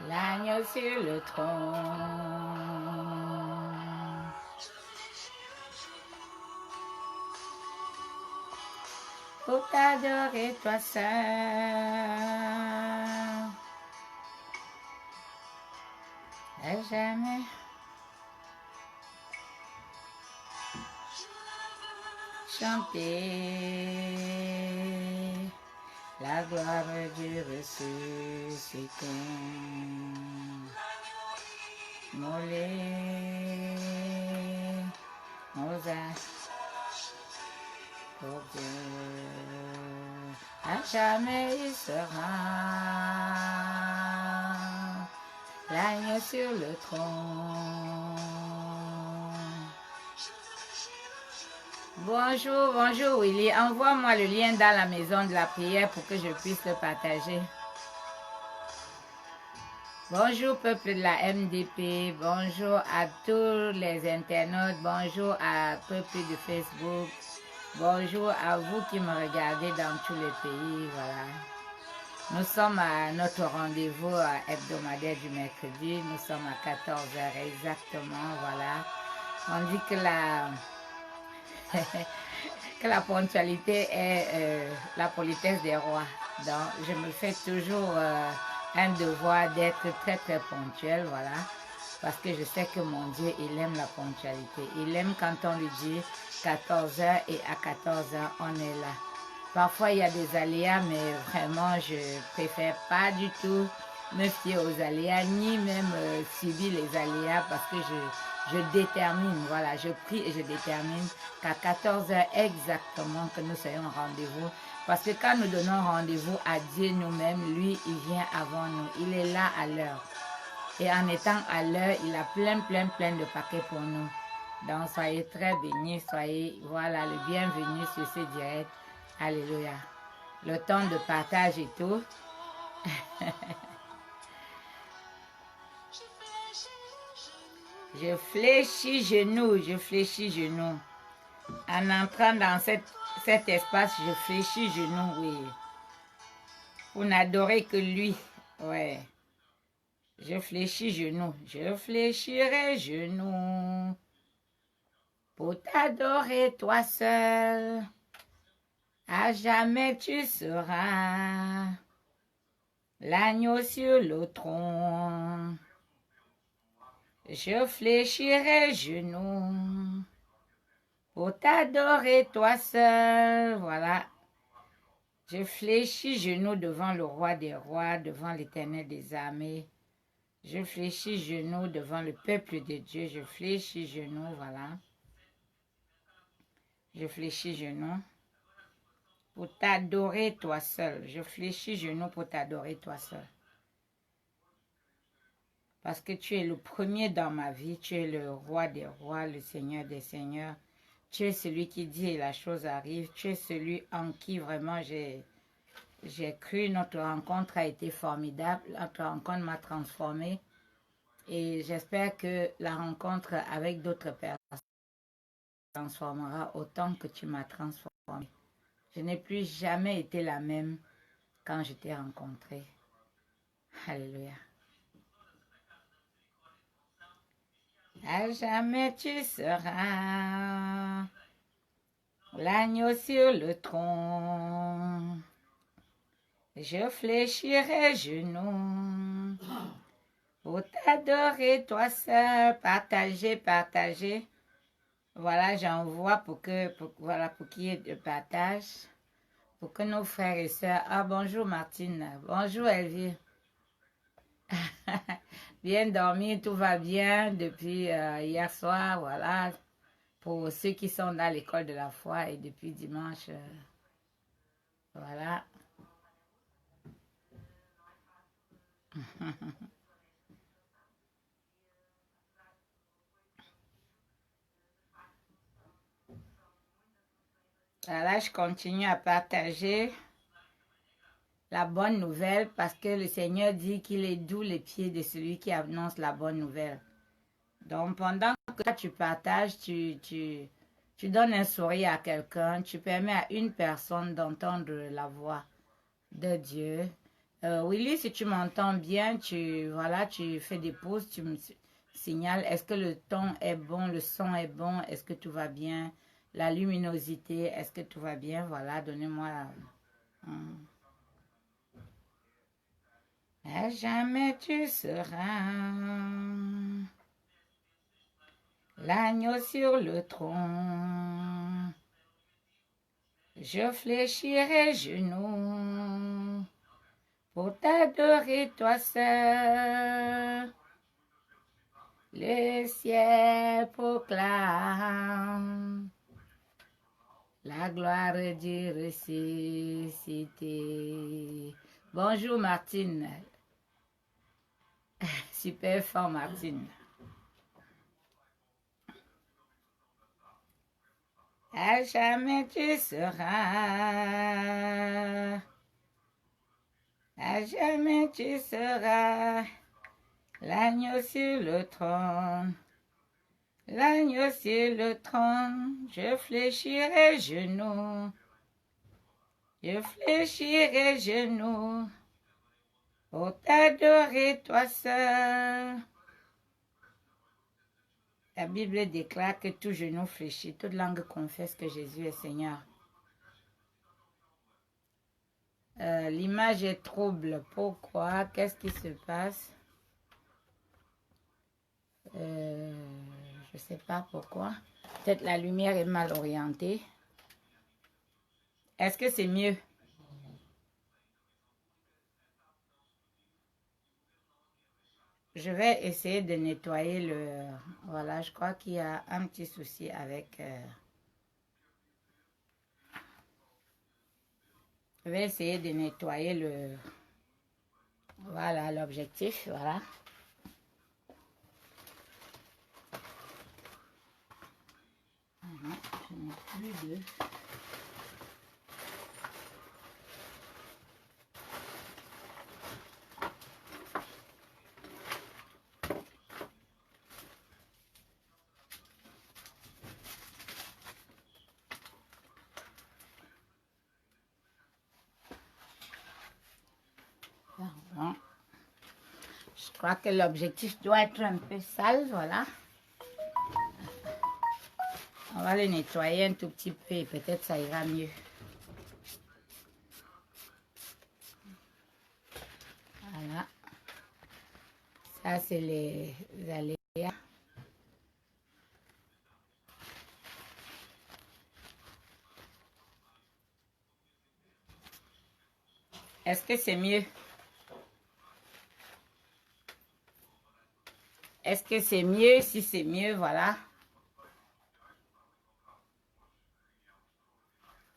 l'agneau sur le trône. Pour t'adorer toi seul, à jamais. Chanter la gloire du ressuscité. Mollet, Mozart, pour Dieu, à jamais il sera l'agneau sur le trône. Bonjour, bonjour Willy. Envoie-moi le lien dans la maison de la prière pour que je puisse le partager. Bonjour peuple de la MDP, bonjour à tous les internautes, bonjour à peuple de Facebook, bonjour à vous qui me regardez dans tous les pays, voilà. Nous sommes à notre rendez-vous hebdomadaire du mercredi, nous sommes à 14h exactement, voilà. On dit que la ponctualité est la politesse des rois. Donc, je me fais toujours un devoir d'être très très ponctuel, voilà. Parce que je sais que mon Dieu, il aime la ponctualité. Il aime quand on lui dit 14h et à 14h, on est là. Parfois, il y a des aléas, mais vraiment, je préfère pas du tout me fier aux aléas, ni même subir les aléas parce que je détermine, voilà, je prie et je détermine qu'à 14h exactement que nous soyons au rendez-vous. Parce que quand nous donnons rendez-vous à Dieu nous-mêmes, lui, il vient avant nous. Il est là à l'heure. Et en étant à l'heure, il a plein de paquets pour nous. Donc, soyez très bénis, soyez, voilà, le bienvenu sur ce direct. Alléluia. Le temps de partage et tout. Je fléchis genoux. En entrant dans cet espace, je fléchis genoux, oui. Pour n'adorer que lui, ouais. Je fléchis genoux. Je fléchirai genoux pour t'adorer toi seul. À jamais tu seras l'agneau sur le trône. Je fléchirai genoux pour t'adorer toi seul. Voilà. Je fléchis genoux devant le roi des rois, devant l'Éternel des armées. Je fléchis genoux devant le peuple de Dieu. Je fléchis genoux, voilà. Je fléchis genoux pour t'adorer toi seul. Je fléchis genoux pour t'adorer toi seul. Parce que tu es le premier dans ma vie. Tu es le roi des rois, le Seigneur des seigneurs. Tu es celui qui dit et la chose arrive. Tu es celui en qui vraiment j'ai cru. Notre rencontre a été formidable. Notre rencontre m'a transformée. Et j'espère que la rencontre avec d'autres personnes transformera autant que tu m'as transformée. Je n'ai plus jamais été la même quand je t'ai rencontré. Alléluia. À jamais tu seras l'agneau sur le trône. Je fléchirai genoux pour t'adorer toi seul. Partager. Voilà, j'envoie pour qu'il y ait de partage. Pour que nos frères et sœurs... Ah, bonjour Martine. Bonjour Elvire. Bien dormi, tout va bien depuis hier soir, voilà. Pour ceux qui sont dans l'école de la foi et depuis dimanche, voilà. Voilà, je continue à partager la bonne nouvelle parce que le Seigneur dit qu'il est doux les pieds de celui qui annonce la bonne nouvelle. Donc, pendant que tu partages, tu donnes un sourire à quelqu'un, tu permets à une personne d'entendre la voix de Dieu. Willy, si tu m'entends bien, voilà, tu fais des pauses, tu me signales. Est-ce que le ton est bon, le son est bon, est-ce que tout va bien, la luminosité, est-ce que tout va bien? Voilà, donnez-moi. À jamais tu seras l'agneau sur le trône. Je fléchirai genoux pour t'adorer toi seul. Le ciel proclame la gloire du ressuscité. Bonjour Martine. Super fort Martine. À jamais tu seras. À jamais tu seras l'agneau sur le trône. L'agneau sur le trône, je fléchirai genoux. Je fléchirai genoux pour t'adorer toi seul. La Bible déclare que tout genou fléchit, toute langue confesse que Jésus est Seigneur. L'image est trouble. Pourquoi? Qu'est-ce qui se passe? Je ne sais pas pourquoi. Peut-être la lumière est mal orientée. Est-ce que c'est mieux? Je vais essayer de nettoyer le... Voilà, je crois qu'il y a un petit souci avec... Je vais essayer de nettoyer le... Voilà, l'objectif, voilà. Je n'ai plus de... Pardon. Je crois que l'objectif doit être un peu sale, voilà. On va le nettoyer un tout petit peu et peut-être ça ira mieux. Voilà. Ça, c'est les aléas. Est-ce que c'est mieux? Est-ce que c'est mieux? Si c'est mieux, voilà.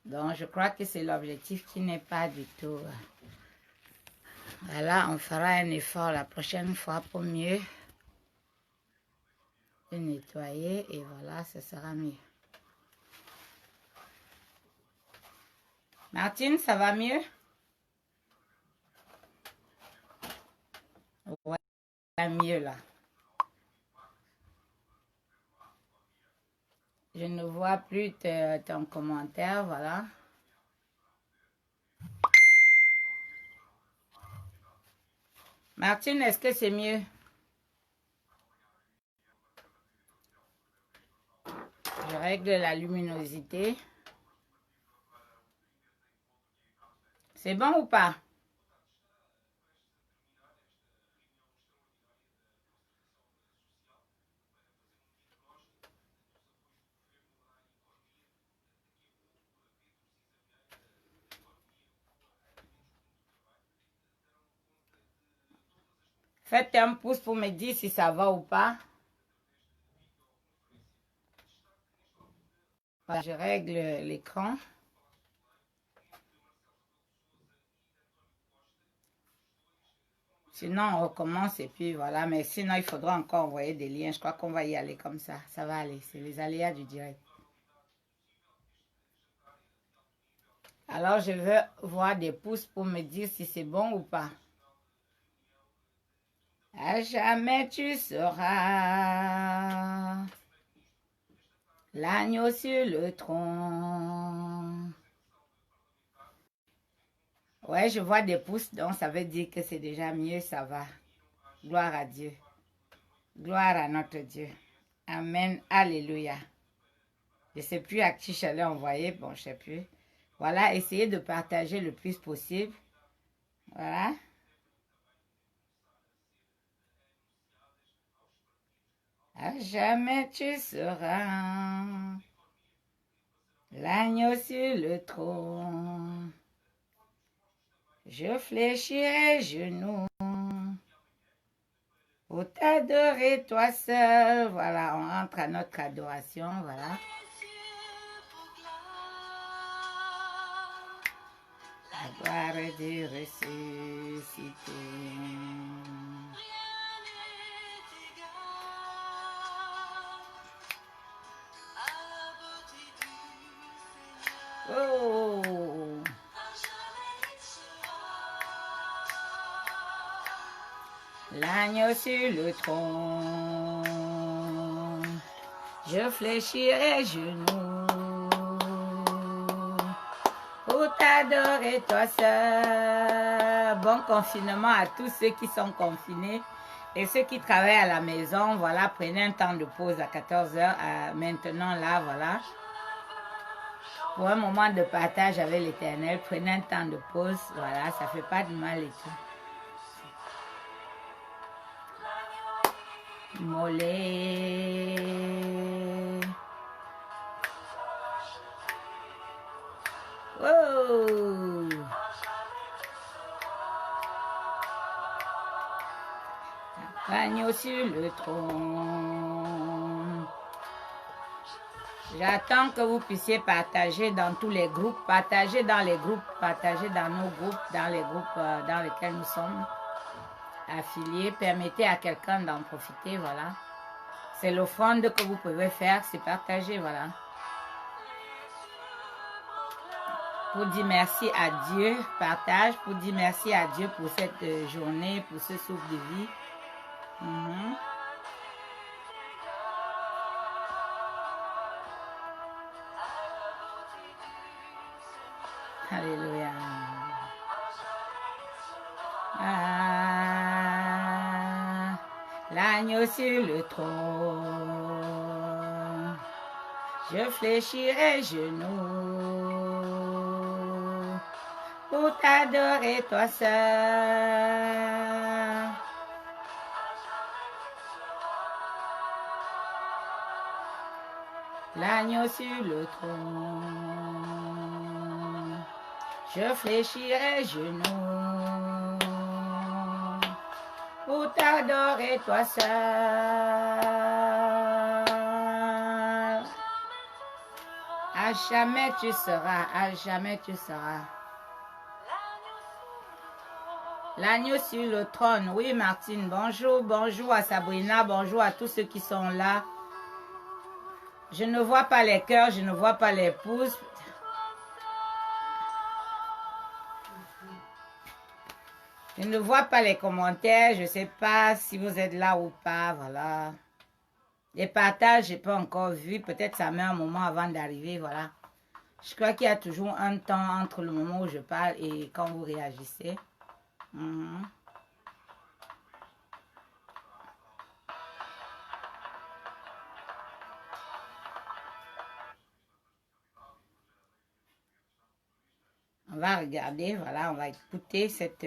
Donc, je crois que c'est l'objectif qui n'est pas du tout... Voilà, on fera un effort la prochaine fois pour mieux le nettoyer et voilà, ce sera mieux. Martine, ça va mieux? Ouais, ça va mieux là. Je ne vois plus ton commentaire, voilà. Martine, est-ce que c'est mieux? Je règle la luminosité. C'est bon ou pas? Faites un pouce pour me dire si ça va ou pas. Voilà, je règle l'écran. Sinon, on recommence et puis voilà. Mais sinon, il faudra encore envoyer des liens. Je crois qu'on va y aller comme ça. Ça va aller. C'est les aléas du direct. Alors, je veux voir des pouces pour me dire si c'est bon ou pas. À jamais tu seras l'agneau sur le trône. Ouais, je vois des pouces, donc ça veut dire que c'est déjà mieux, ça va. Gloire à Dieu. Gloire à notre Dieu. Amen. Alléluia. Je ne sais plus à qui je l'ai envoyé. Bon, je ne sais plus. Voilà, essayez de partager le plus possible. Voilà. À jamais tu seras l'agneau sur le trône. Je fléchirai genoux pour t'adorer toi seul. Voilà, on rentre à notre adoration. Voilà. La gloire du ressuscité. Oh! L'agneau sur le trône, je fléchirai genoux pour t'adorer toi seul. Bon confinement à tous ceux qui sont confinés et ceux qui travaillent à la maison. Voilà, prenez un temps de pause à 14 heures. Maintenant là, voilà. Pour un moment de partage avec l'Éternel, prenez un temps de pause. Voilà, ça fait pas de mal et tout. Mollet. Oh! L'agneau sur le trône. J'attends que vous puissiez partager dans tous les groupes, partager dans les groupes, partager dans nos groupes, dans les groupes dans lesquels nous sommes affiliés. Permettez à quelqu'un d'en profiter, voilà. C'est l'offrande que vous pouvez faire, c'est partager, voilà. Pour dire merci à Dieu, partage, pour dire merci à Dieu pour cette journée, pour ce souffle de vie. Alléluia. Ah, l'agneau sur le trône, je fléchirai genoux pour t'adorer toi seul. L'agneau sur le trône, je fléchirai genoux pour t'adorer toi seul. À jamais tu seras, à jamais tu seras. L'agneau sur le trône, oui Martine, bonjour, bonjour à Sabrina, bonjour à tous ceux qui sont là. Je ne vois pas les cœurs, je ne vois pas les pouces. Je ne vois pas les commentaires, je ne sais pas si vous êtes là ou pas, voilà. Les partages, je n'ai pas encore vu, peut-être ça met un moment avant d'arriver, voilà. Je crois qu'il y a toujours un temps entre le moment où je parle et quand vous réagissez. On va regarder, voilà, on va écouter cette...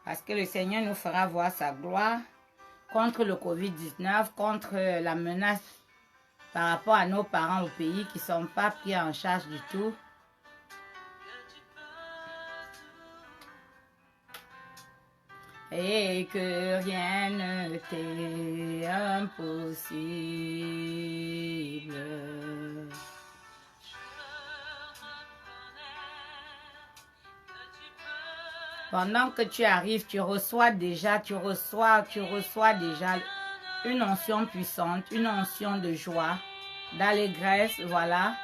Parce que le Seigneur nous fera voir sa gloire contre le Covid-19, contre la menace par rapport à nos parents au pays qui ne sont pas pris en charge du tout. Et que rien ne t'est impossible. Pendant que tu arrives, tu reçois déjà une onction puissante, une onction de joie, d'allégresse, voilà.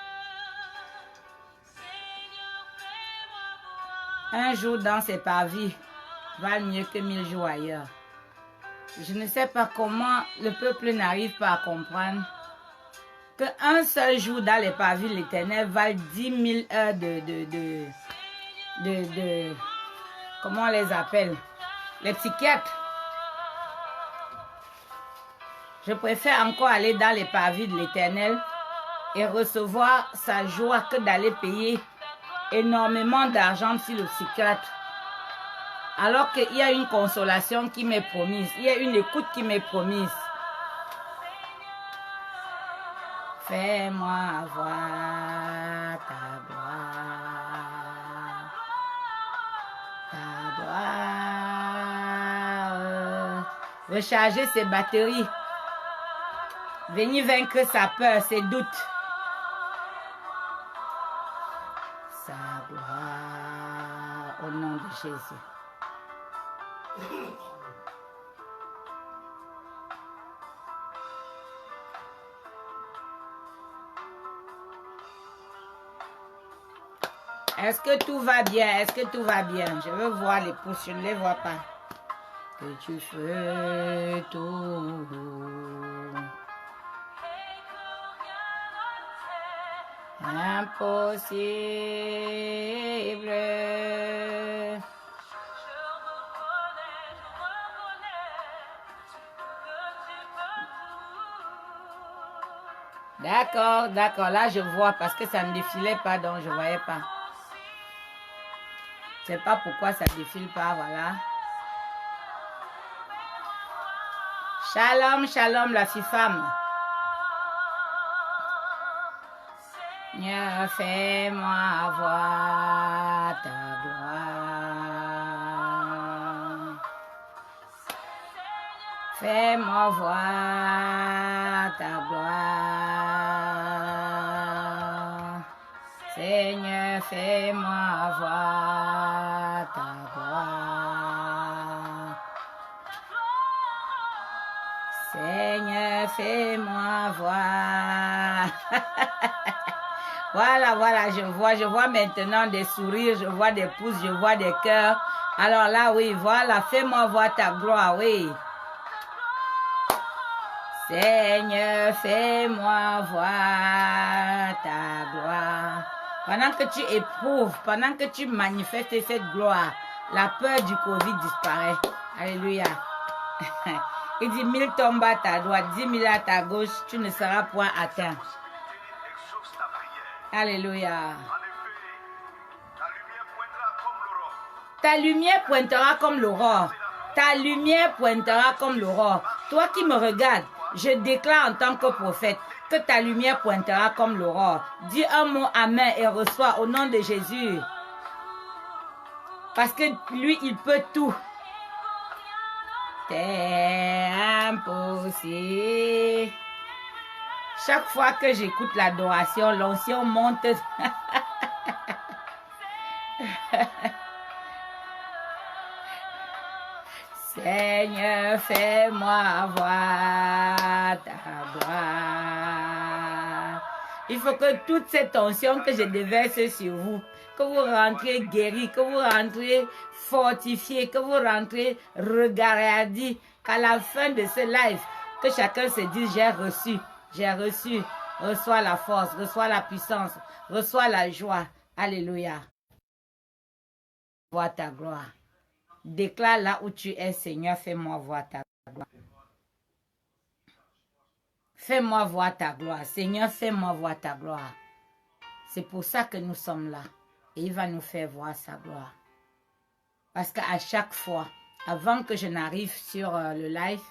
Un jour dans ces parvis valent mieux que 1000 jours ailleurs. Je ne sais pas comment le peuple n'arrive pas à comprendre. qu'un seul jour dans les parvis de l'Éternel valent 10 000 heures comment on les appelle? Les psychiatres. Je préfère encore aller dans les parvis de l'Éternel et recevoir sa joie que d'aller payer énormément d'argent sur le psychiatre. Alors qu'il y a une consolation qui m'est promise. Il y a une écoute qui m'est promise. Fais-moi voir ta gloire. Ta gloire. Recharger ses batteries. Venir vaincre sa peur, ses doutes. Sa gloire au nom de Jésus. Est-ce que tout va bien? Est-ce que tout va bien? Je veux voir les pouces, je ne les vois pas. Que tu fais tout. Impossible. D'accord, d'accord. Là, je vois parce que ça ne défilait pas, donc je ne voyais pas. Je ne sais pas pourquoi ça ne défile pas, voilà. Shalom, shalom, la fille-femme. Fais-moi voir ta gloire. Fais-moi voir ta gloire. Seigneur, fais-moi voir ta gloire. Seigneur, fais-moi voir. Voilà, voilà, je vois maintenant des sourires, je vois des pouces, je vois des cœurs. Alors là, oui, voilà, fais-moi voir ta gloire, oui. Seigneur, fais-moi voir ta gloire. Pendant que tu éprouves, pendant que tu manifestes cette gloire, la peur du Covid disparaît. Alléluia. Il dit 1000 tombent à ta droite, 10 000 à ta gauche, tu ne seras point atteint. Alléluia. Ta lumière pointera comme l'aurore. Ta lumière pointera comme l'aurore. Toi qui me regardes, je déclare en tant que prophète que ta lumière pointera comme l'aurore. Dis un mot amen et reçois au nom de Jésus. Parce que lui, il peut tout. C'est impossible. Chaque fois que j'écoute l'adoration, l'onction monte. Seigneur, fais-moi voir ta gloire. Il faut que toute cette onction que je déverse sur vous, que vous rentrez guéris, que vous rentrez fortifiés, que vous rentrez regardés, qu'à la fin de ce live, que chacun se dise j'ai reçu. J'ai reçu, reçois la force, reçois la puissance, reçois la joie. Alléluia. Vois ta gloire. Déclare là où tu es, Seigneur, fais-moi voir ta gloire. Fais-moi voir ta gloire. Seigneur, fais-moi voir ta gloire. C'est pour ça que nous sommes là. Et il va nous faire voir sa gloire. Parce qu'à chaque fois, avant que je n'arrive sur le live,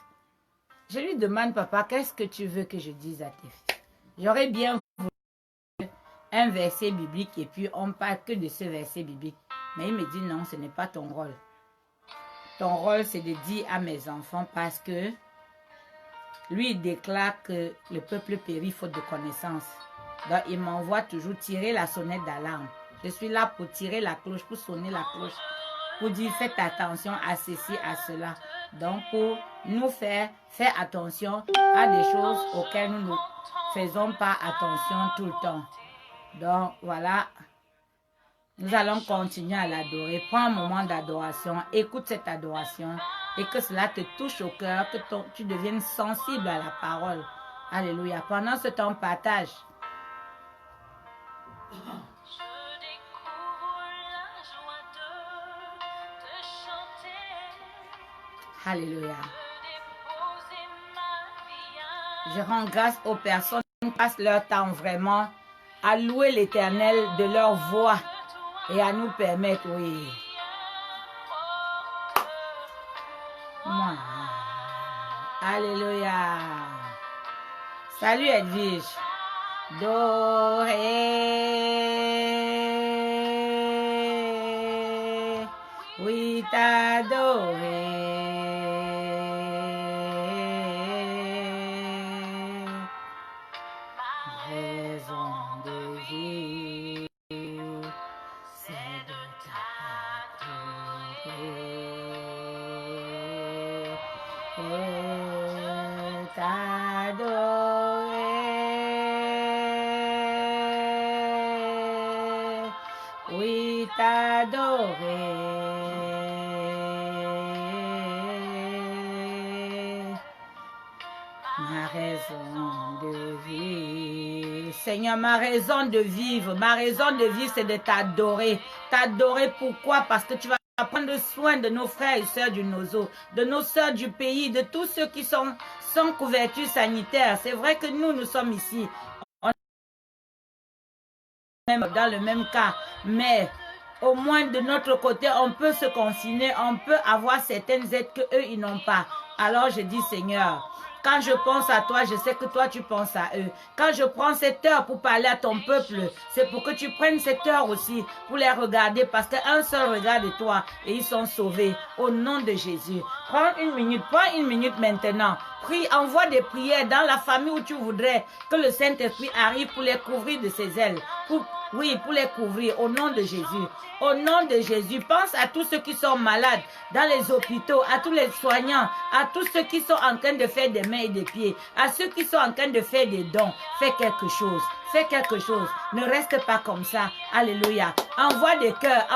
je lui demande, papa, qu'est-ce que tu veux que je dise à tes filles? J'aurais bien voulu un verset biblique et puis on parle que de ce verset biblique. Mais il me dit non, ce n'est pas ton rôle. Ton rôle, c'est de dire à mes enfants parce que lui, il déclare que le peuple périt faute de connaissance. Donc, il m'envoie toujours tirer la sonnette d'alarme. Je suis là pour tirer la cloche, pour sonner la cloche, pour dire faites attention à ceci, à cela. Donc, pour nous faire attention à des choses auxquelles nous ne faisons pas attention tout le temps. Donc, voilà. Nous allons continuer à l'adorer. Prends un moment d'adoration. Écoute cette adoration. Et que cela te touche au cœur. Que tu deviennes sensible à la parole. Alléluia. Pendant ce temps, partage. Alléluia. Je rends grâce aux personnes qui passent leur temps vraiment à louer l'Éternel de leur voix et à nous permettre, oui. Moi. Alléluia. Salut Edwige. Doré. Oui, t'adoré. Raison de vivre, c'est de t'adorer. Oui, t'adorer. Ma raison de vivre. Seigneur, ma raison de vivre, c'est de t'adorer. T'adorer pourquoi? Parce que tu vas prendre soin de nos frères et sœurs du Nozo, de nos sœurs du pays, de tous ceux qui sont sans couverture sanitaire. C'est vrai que nous sommes ici. On est dans le même cas, mais au moins de notre côté, on peut se confiner, on peut avoir certaines aides que eux ils n'ont pas. Alors je dis, Seigneur, quand je pense à toi, je sais que toi, tu penses à eux. Quand je prends cette heure pour parler à ton peuple, c'est pour que tu prennes cette heure aussi pour les regarder, parce qu'un seul regard de toi et ils sont sauvés. Au nom de Jésus. Prends une minute maintenant. Prie, envoie des prières dans la famille où tu voudrais que le Saint-Esprit arrive pour les couvrir de ses ailes. Oui, pour les couvrir au nom de Jésus. Au nom de Jésus, pense à tous ceux qui sont malades dans les hôpitaux, à tous les soignants, à tous ceux qui sont en train de faire des mains et des pieds, à ceux qui sont en train de faire des dons. Fais quelque chose. Fais quelque chose. Ne reste pas comme ça. Alléluia. Envoie des cœurs.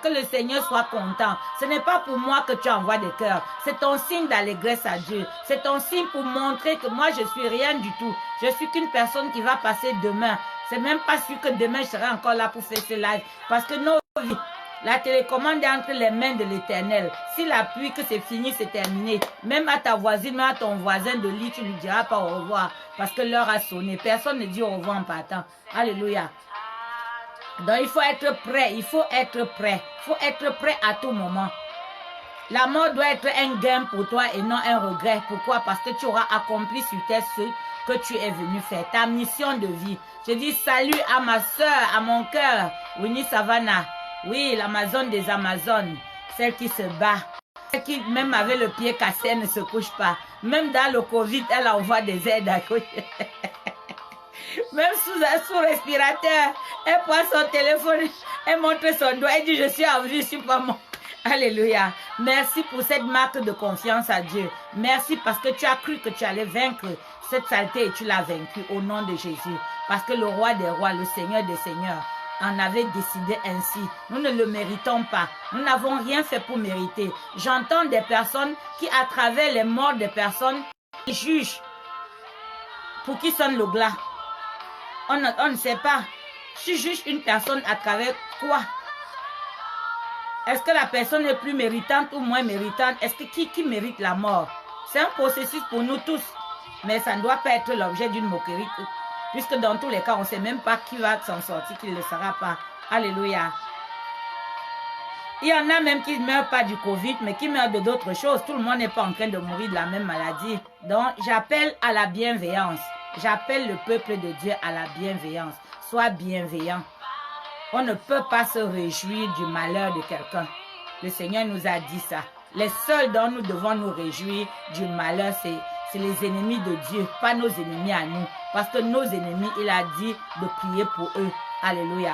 Que le Seigneur soit content. Ce n'est pas pour moi que tu envoies des cœurs. C'est ton signe d'allégresse à Dieu. C'est ton signe pour montrer que moi, je suis rien du tout. Je suis qu'une personne qui va passer demain. C'est même pas sûr que demain, je serai encore là pour faire ce live. Parce que nos vies, la télécommande est entre les mains de l'Éternel. S'il appuie que c'est fini, c'est terminé. Même à ta voisine, même à ton voisin de lit, tu ne lui diras pas au revoir. Parce que l'heure a sonné. Personne ne dit au revoir en partant. Alléluia. Donc, il faut être prêt. Il faut être prêt. Il faut être prêt à tout moment. La mort doit être un gain pour toi et non un regret. Pourquoi? Parce que tu auras accompli sur terre ce que tu es venu faire. Ta mission de vie. Je dis salut à ma soeur, à mon cœur. Winnie Savannah. Oui, l'Amazone des Amazones. Celle qui se bat. Celle qui, même avec le pied cassé, ne se couche pas. Même dans le Covid, elle envoie des aides à côté. Même sous respirateur, elle prend son téléphone, elle montre son doigt, elle dit je suis en vie, je suis pas mort. Alléluia. Merci pour cette marque de confiance à Dieu. Merci parce que tu as cru que tu allais vaincre cette saleté et tu l'as vaincu au nom de Jésus. Parce que le roi des rois, le Seigneur des seigneurs, en avait décidé ainsi. Nous ne le méritons pas. Nous n'avons rien fait pour mériter. J'entends des personnes qui, à travers les morts des personnes, jugent pour qui sonne le glas. On ne sait pas. Tu juges une personne à travers quoi? Est-ce que la personne est plus méritante ou moins méritante? Est-ce que qui mérite la mort? C'est un processus pour nous tous. Mais ça ne doit pas être l'objet d'une moquerie. Puisque dans tous les cas, on ne sait même pas qui va s'en sortir, qui ne le saura pas. Alléluia. Il y en a même qui ne meurent pas du Covid, mais qui meurent de d'autres choses. Tout le monde n'est pas en train de mourir de la même maladie. Donc, j'appelle à la bienveillance. J'appelle le peuple de Dieu à la bienveillance. Sois bienveillant. On ne peut pas se réjouir du malheur de quelqu'un. Le Seigneur nous a dit ça. Les seuls dont nous devons nous réjouir du malheur, c'est les ennemis de Dieu, pas nos ennemis à nous. Parce que nos ennemis, il a dit de prier pour eux. Alléluia.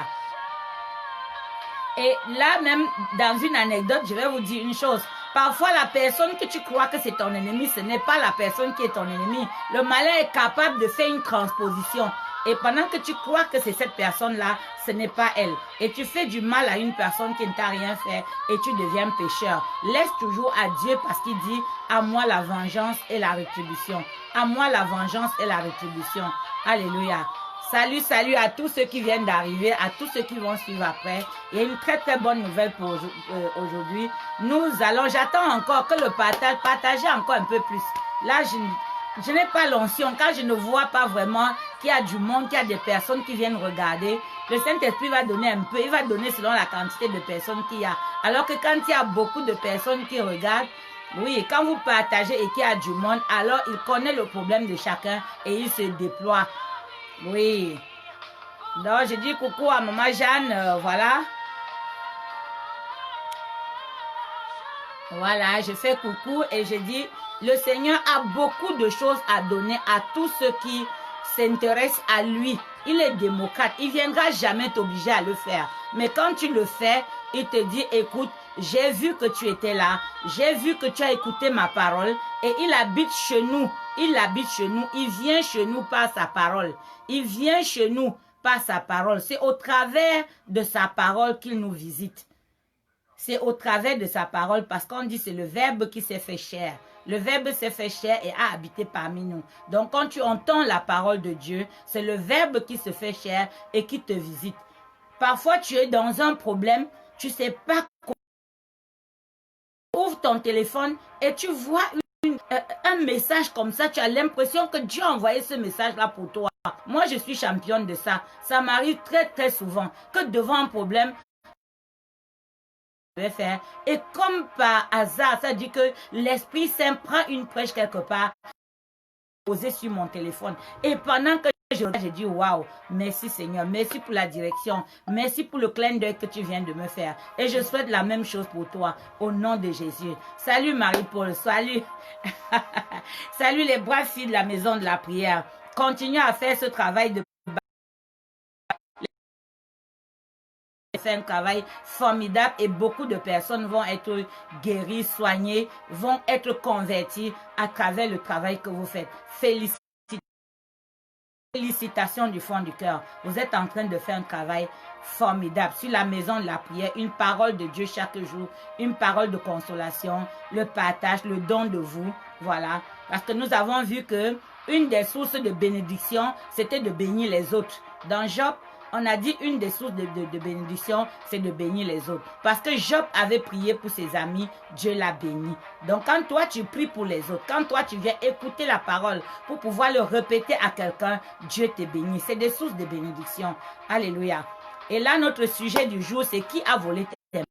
Et là même, dans une anecdote, je vais vous dire une chose. Parfois, la personne que tu crois que c'est ton ennemi, ce n'est pas la personne qui est ton ennemi. Le malin est capable de faire une transposition. Et pendant que tu crois que c'est cette personne-là, ce n'est pas elle. Et tu fais du mal à une personne qui ne t'a rien fait et tu deviens pécheur. Laisse toujours à Dieu parce qu'il dit « À moi la vengeance et la rétribution. À moi la vengeance et la rétribution. » Alléluia. Salut, salut à tous ceux qui viennent d'arriver, à tous ceux qui vont suivre après. Il y a une très très bonne nouvelle pour aujourd'hui. J'attends encore que le partagez encore un peu plus. Là, je n'ai pas l'onction. Quand je ne vois pas vraiment qu'il y a du monde, qu'il y a des personnes qui viennent regarder, le Saint-Esprit va donner un peu. Il va donner selon la quantité de personnes qu'il y a. Alors que quand il y a beaucoup de personnes qui regardent, oui, quand vous partagez et qu'il y a du monde, alors il connaît le problème de chacun et il se déploie. Oui. Donc, je dis coucou à maman Jeanne, voilà. Voilà, je fais coucou et je dis, le Seigneur a beaucoup de choses à donner à tous ceux qui s'intéressent à lui. Il est démocrate, il ne viendra jamais t'obliger à le faire. Mais quand tu le fais, il te dit, écoute, j'ai vu que tu étais là, j'ai vu que tu as écouté ma parole et il habite chez nous. Il habite chez nous, il vient chez nous par sa parole. Il vient chez nous par sa parole. C'est au travers de sa parole qu'il nous visite. C'est au travers de sa parole parce qu'on dit c'est le Verbe qui s'est fait chair. Le Verbe s'est fait chair et a habité parmi nous. Donc quand tu entends la parole de Dieu, c'est le Verbe qui se fait chair et qui te visite. Parfois tu es dans un problème, tu ne sais pas comment. Ouvre ton téléphone et tu vois un message comme ça, tu as l'impression que Dieu a envoyé ce message-là pour toi. Moi, je suis championne de ça. Ça m'arrive très, très souvent que devant un problème, je vais faire. Et comme par hasard, ça dit que l'Esprit Saint prend une prêche quelque part, posée sur mon téléphone. Et pendant que j'ai dit, waouh, merci Seigneur, merci pour la direction, merci pour le clin d'œil que tu viens de me faire. Et je souhaite la même chose pour toi, au nom de Jésus. Salut Marie-Paul, salut. Salut les braves filles de la maison de la prière. Continuez à faire ce travail de un travail formidable et beaucoup de personnes vont être guéries, soignées, vont être converties à travers le travail que vous faites. Félicitations du fond du cœur. Vous êtes en train de faire un travail formidable sur la maison de la prière, une parole de Dieu chaque jour, une parole de consolation, le partage, le don de vous. Voilà. Parce que nous avons vu que une des sources de bénédiction, c'était de bénir les autres. Dans Job, on a dit une des sources de bénédiction, c'est de bénir les autres. Parce que Job avait prié pour ses amis, Dieu l'a béni. Donc quand toi tu pries pour les autres, quand toi tu viens écouter la parole pour pouvoir le répéter à quelqu'un, Dieu te bénit. C'est des sources de bénédiction. Alléluia. Et là, notre sujet du jour, c'est qui a volé tes mains.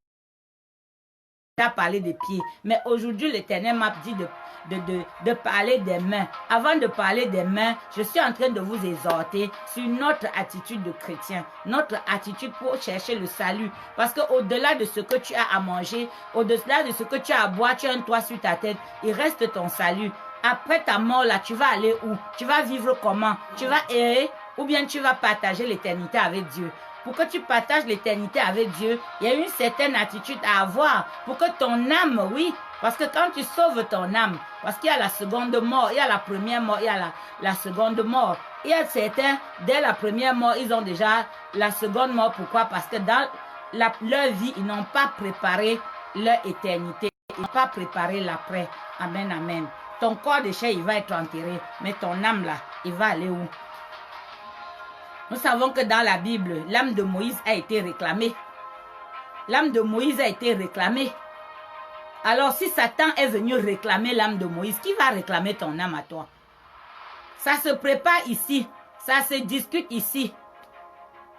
On a parlé des pieds. Mais aujourd'hui, l'Éternel m'a dit de parler des mains. Avant de parler des mains, je suis en train de vous exhorter sur notre attitude de chrétien, notre attitude pour chercher le salut. Parce qu'au-delà de ce que tu as à manger, au-delà de ce que tu as à boire, tu as un toit sur ta tête, il reste ton salut. Après ta mort, là, tu vas aller où? Tu vas vivre comment? Tu vas errer ou bien tu vas partager l'éternité avec Dieu? Pour que tu partages l'éternité avec Dieu, il y a une certaine attitude à avoir pour que ton âme, oui, parce que quand tu sauves ton âme, parce qu'il y a la seconde mort, il y a la première mort, il y a la seconde mort. Il y a certains, dès la première mort, ils ont déjà la seconde mort. Pourquoi? Parce que dans leur vie, ils n'ont pas préparé leur éternité. Ils n'ont pas préparé l'après. Amen, amen. Ton corps de chair, il va être enterré, mais ton âme, là, il va aller où? Nous savons que dans la Bible, l'âme de Moïse a été réclamée. L'âme de Moïse a été réclamée. Alors, si Satan est venu réclamer l'âme de Moïse, qui va réclamer ton âme à toi? Ça se prépare ici. Ça se discute ici.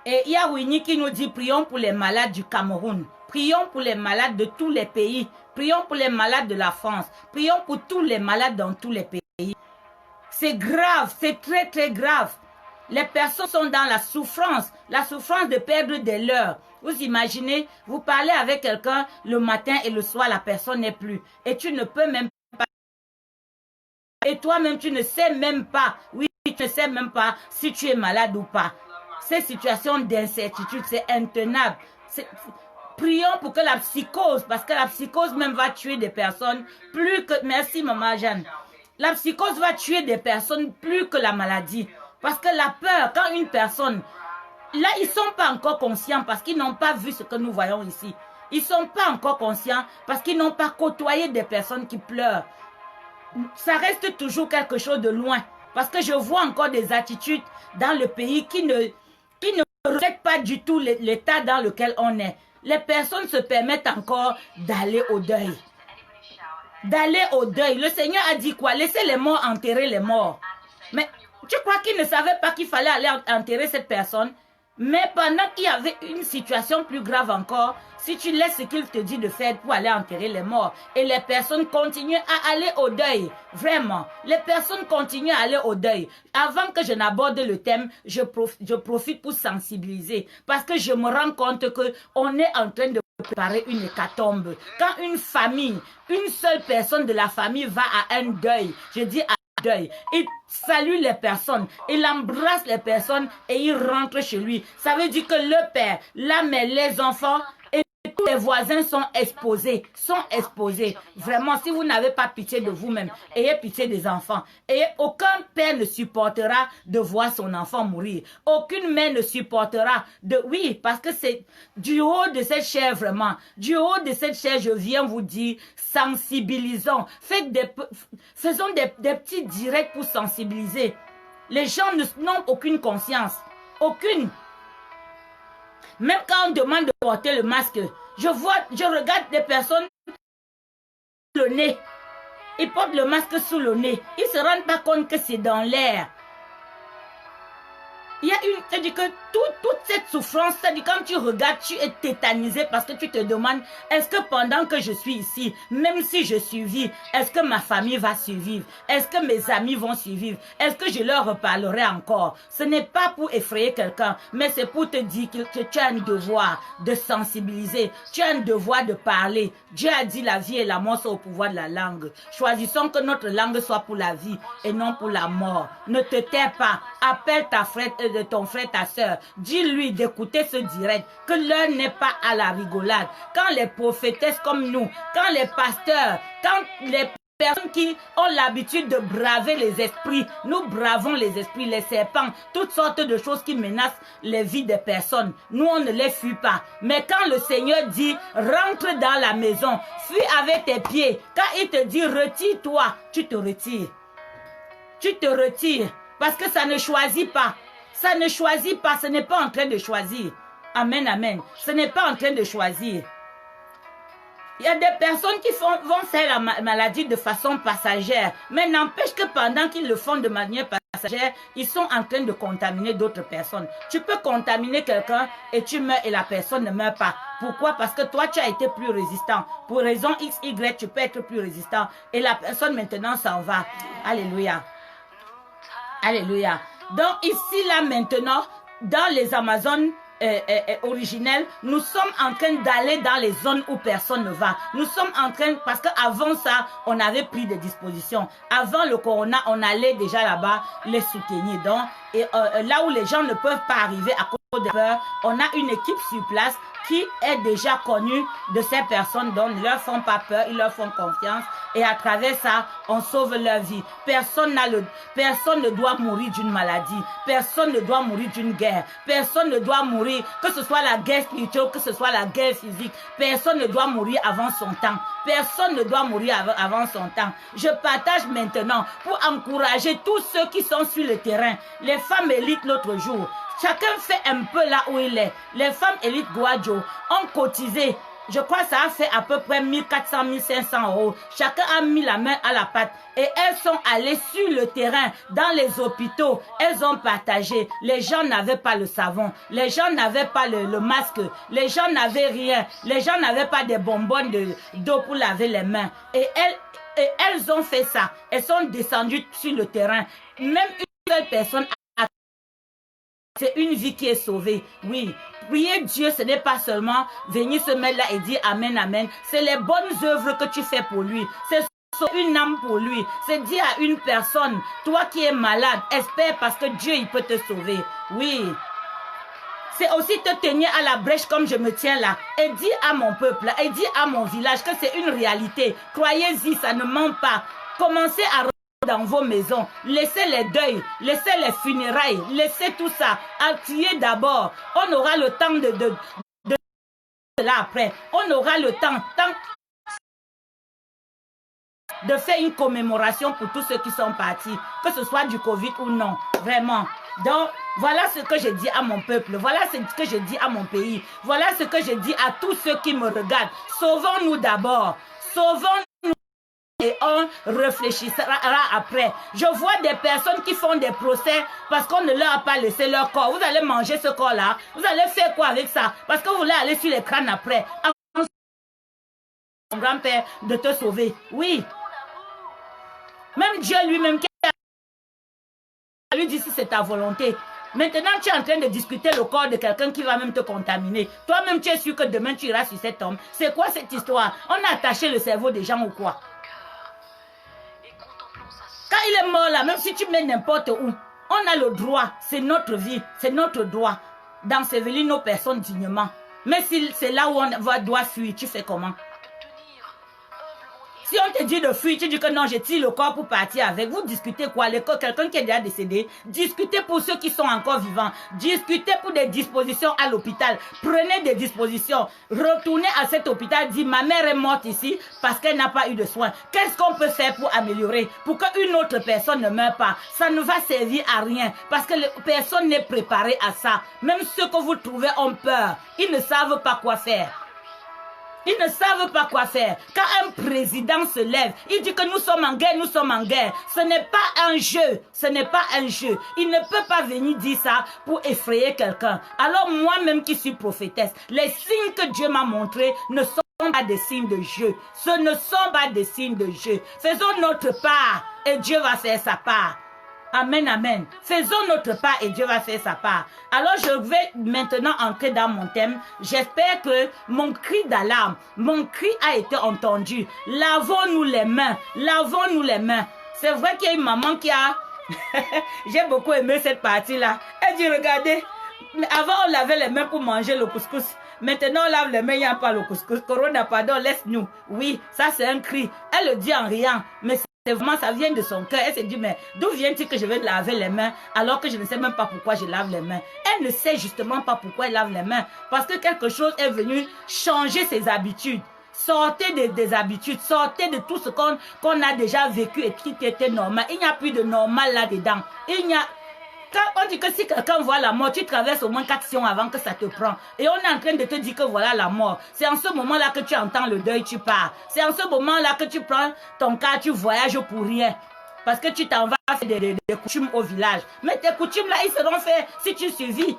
Et il y a Winnie qui nous dit, prions pour les malades du Cameroun. Prions pour les malades de tous les pays. Prions pour les malades de la France. Prions pour tous les malades dans tous les pays. C'est grave, c'est très très grave. Les personnes sont dans la souffrance de perdre des leurs. Vous imaginez, vous parlez avec quelqu'un le matin et le soir, la personne n'est plus. Et tu ne peux même pas. Et toi-même, tu ne sais même pas. Oui, tu ne sais même pas si tu es malade ou pas. Ces situations d'incertitude, c'est intenable. Prions pour que la psychose, parce que la psychose même va tuer des personnes plus que... Merci, maman Jeanne. La psychose va tuer des personnes plus que la maladie. Parce que la peur, quand une personne... Là, ils ne sont pas encore conscients parce qu'ils n'ont pas vu ce que nous voyons ici. Ils ne sont pas encore conscients parce qu'ils n'ont pas côtoyé des personnes qui pleurent. Ça reste toujours quelque chose de loin. Parce que je vois encore des attitudes dans le pays qui ne reflètent pas du tout l'état dans lequel on est. Les personnes se permettent encore d'aller au deuil. D'aller au deuil. Le Seigneur a dit quoi? Laissez les morts enterrer les morts. Mais tu crois qu'il ne savait pas qu'il fallait aller enterrer cette personne? Mais pendant qu'il y avait une situation plus grave encore, si tu laisses ce qu'il te dit de faire pour aller enterrer les morts, et les personnes continuent à aller au deuil, vraiment, les personnes continuent à aller au deuil. Avant que je n'aborde le thème, je profite pour sensibiliser, parce que je me rends compte qu'on est en train de préparer une hécatombe. Quand une famille, une seule personne de la famille va à un deuil, je dis à deuil. Il salue les personnes, il embrasse les personnes et il rentre chez lui. Ça veut dire que le père, la mère, les enfants et tous les voisins sont exposés. Vraiment, si vous n'avez pas pitié de vous-même, ayez pitié des enfants. Et aucun père ne supportera de voir son enfant mourir. Aucune mère ne supportera de... Oui, parce que c'est du haut de cette chair, vraiment. Du haut de cette chair, je viens vous dire, sensibilisons. Faisons des petits directs pour sensibiliser. Les gens n'ont aucune conscience. Aucune. Même quand on demande de porter le masque, je regarde des personnes sous le nez. Ils portent le masque sous le nez. Ils ne se rendent pas compte que c'est dans l'air. Il y a c'est-à-dire que toute cette souffrance, c'est-à-dire quand tu regardes, tu es tétanisé parce que tu te demandes, est-ce que pendant que je suis ici, même si je survis, est-ce que ma famille va survivre? Est-ce que mes amis vont survivre? Est-ce que je leur reparlerai encore? Ce n'est pas pour effrayer quelqu'un, mais c'est pour te dire que tu as un devoir de sensibiliser, tu as un devoir de parler. Dieu a dit la vie et la mort sont au pouvoir de la langue. Choisissons que notre langue soit pour la vie et non pour la mort. Ne te tais pas, appelle ton frère, ta soeur, dis-lui d'écouter ce direct, que l'heure n'est pas à la rigolade. Quand les prophétesses comme nous, quand les pasteurs, quand les personnes qui ont l'habitude de braver les esprits, nous bravons les esprits, les serpents, toutes sortes de choses qui menacent les vies des personnes. Nous, on ne les fuit pas. Mais quand le Seigneur dit, rentre dans la maison, fuis avec tes pieds, quand il te dit, retire-toi, tu te retires. Tu te retires, parce que ça ne choisit pas. Ça ne choisit pas, ce n'est pas en train de choisir. Amen, amen. Ce n'est pas en train de choisir. Il y a des personnes qui vont faire la maladie de façon passagère. Mais n'empêche que pendant qu'ils le font de manière passagère, ils sont en train de contaminer d'autres personnes. Tu peux contaminer quelqu'un et tu meurs et la personne ne meurt pas. Pourquoi? Parce que toi, tu as été plus résistant. Pour raison X, Y, tu peux être plus résistant. Et la personne maintenant s'en va. Alléluia. Alléluia. Donc ici, là, maintenant, dans les Amazones originelles, nous sommes en train d'aller dans les zones où personne ne va. Nous sommes en train, parce qu'avant ça, on avait pris des dispositions. Avant le corona, on allait déjà là-bas les soutenir. Donc, là où les gens ne peuvent pas arriver à cause de peur, on a une équipe sur place qui est déjà connue de ces personnes, dont ils ne leur font pas peur, ils leur font confiance. Et à travers ça, on sauve leur vie. Personne ne doit mourir d'une maladie. Personne ne doit mourir d'une guerre. Personne ne doit mourir, que ce soit la guerre spirituelle, que ce soit la guerre physique. Personne ne doit mourir avant son temps. Personne ne doit mourir avant son temps. Je partage maintenant pour encourager tous ceux qui sont sur le terrain. Les femmes élites l'autre jour. Chacun fait un peu là où il est. Les femmes élites Guajo ont cotisé. Je crois que ça a fait à peu près 1400, 1500 euros. Chacun a mis la main à la pâte. Et elles sont allées sur le terrain, dans les hôpitaux. Elles ont partagé. Les gens n'avaient pas le savon. Les gens n'avaient pas le masque. Les gens n'avaient rien. Les gens n'avaient pas des bonbonnes d'eau pour laver les mains. Et elles ont fait ça. Elles sont descendues sur le terrain. Même une seule personne a... C'est une vie qui est sauvée. Oui. Prier Dieu, ce n'est pas seulement venir se mettre là et dire Amen, Amen. C'est les bonnes œuvres que tu fais pour lui. C'est une âme pour lui. C'est dire à une personne, toi qui es malade, espère parce que Dieu, il peut te sauver. Oui. C'est aussi te tenir à la brèche comme je me tiens là. Et dire à mon peuple, et dire à mon village que c'est une réalité. Croyez-y, ça ne ment pas. Commencez à dans vos maisons, laissez les deuils, laissez les funérailles, laissez tout ça, accueillez d'abord. On aura le temps de là après. On aura le temps de faire une commémoration pour tous ceux qui sont partis, que ce soit du Covid ou non, vraiment. Donc, voilà ce que je dis à mon peuple, voilà ce que je dis à mon pays, voilà ce que je dis à tous ceux qui me regardent. Sauvons-nous d'abord, sauvons-nous et on réfléchira après. Je vois des personnes qui font des procès parce qu'on ne leur a pas laissé leur corps. Vous allez manger ce corps-là, vous allez faire quoi avec ça? Parce que vous voulez aller sur les crânes après. Ton grand-père de te sauver, oui. Même Dieu lui-même qui a lui dit si c'est ta volonté. Maintenant, tu es en train de discuter le corps de quelqu'un qui va même te contaminer. Toi-même, tu es sûr que demain, tu iras sur cet homme. C'est quoi cette histoire? On a attaché le cerveau des gens ou quoi? Quand il est mort là, même si tu mets n'importe où, on a le droit, c'est notre vie, c'est notre droit d'ensevelir nos personnes dignement. Mais si c'est là où on doit fuir, tu fais comment? Si on te dit de fuir, tu dis que non, je tire le corps pour partir avec. Vous discutez quoi? Quelqu'un qui est déjà décédé. Discutez pour ceux qui sont encore vivants. Discutez pour des dispositions à l'hôpital. Prenez des dispositions. Retournez à cet hôpital. Dites, ma mère est morte ici parce qu'elle n'a pas eu de soins. Qu'est-ce qu'on peut faire pour améliorer? Pour qu'une autre personne ne meure pas. Ça ne va servir à rien parce que personne n'est préparé à ça. Même ceux que vous trouvez ont peur. Ils ne savent pas quoi faire. Ils ne savent pas quoi faire. Quand un président se lève, il dit que nous sommes en guerre, nous sommes en guerre. Ce n'est pas un jeu. Ce n'est pas un jeu. Il ne peut pas venir dire ça pour effrayer quelqu'un. Alors moi-même qui suis prophétesse, les signes que Dieu m'a montrés ne sont pas des signes de jeu. Ce ne sont pas des signes de jeu. Faisons notre part et Dieu va faire sa part. Amen, amen. Faisons notre part et Dieu va faire sa part. Alors je vais maintenant entrer dans mon thème. J'espère que mon cri d'alarme, mon cri a été entendu. Lavons-nous les mains. Lavons-nous les mains. C'est vrai qu'il y a une maman qui a... J'ai beaucoup aimé cette partie-là. Elle dit, regardez, avant on lavait les mains pour manger le couscous. Maintenant on lave les mains, il n'y a pas le couscous. Corona, pardon, laisse-nous. Oui, ça c'est un cri. Elle le dit en riant, mais c'est vraiment, ça vient de son cœur. Elle se dit, mais d'où vient-il que je vais laver les mains alors que je ne sais même pas pourquoi je lave les mains? Elle ne sait justement pas pourquoi elle lave les mains. Parce que quelque chose est venu changer ses habitudes. Sortez des habitudes, sortez de tout ce qu'on a déjà vécu et qui était normal. Il n'y a plus de normal là-dedans. Il n'y a... Quand on dit que si quelqu'un voit la mort, tu traverses au moins 4 sions avant que ça te prend. Et on est en train de te dire que voilà la mort. C'est en ce moment-là que tu entends le deuil, tu pars. C'est en ce moment-là que tu prends ton cas, tu voyages pour rien. Parce que tu t'en vas faire des coutumes au village. Mais tes coutumes là, ils seront faits si tu survis.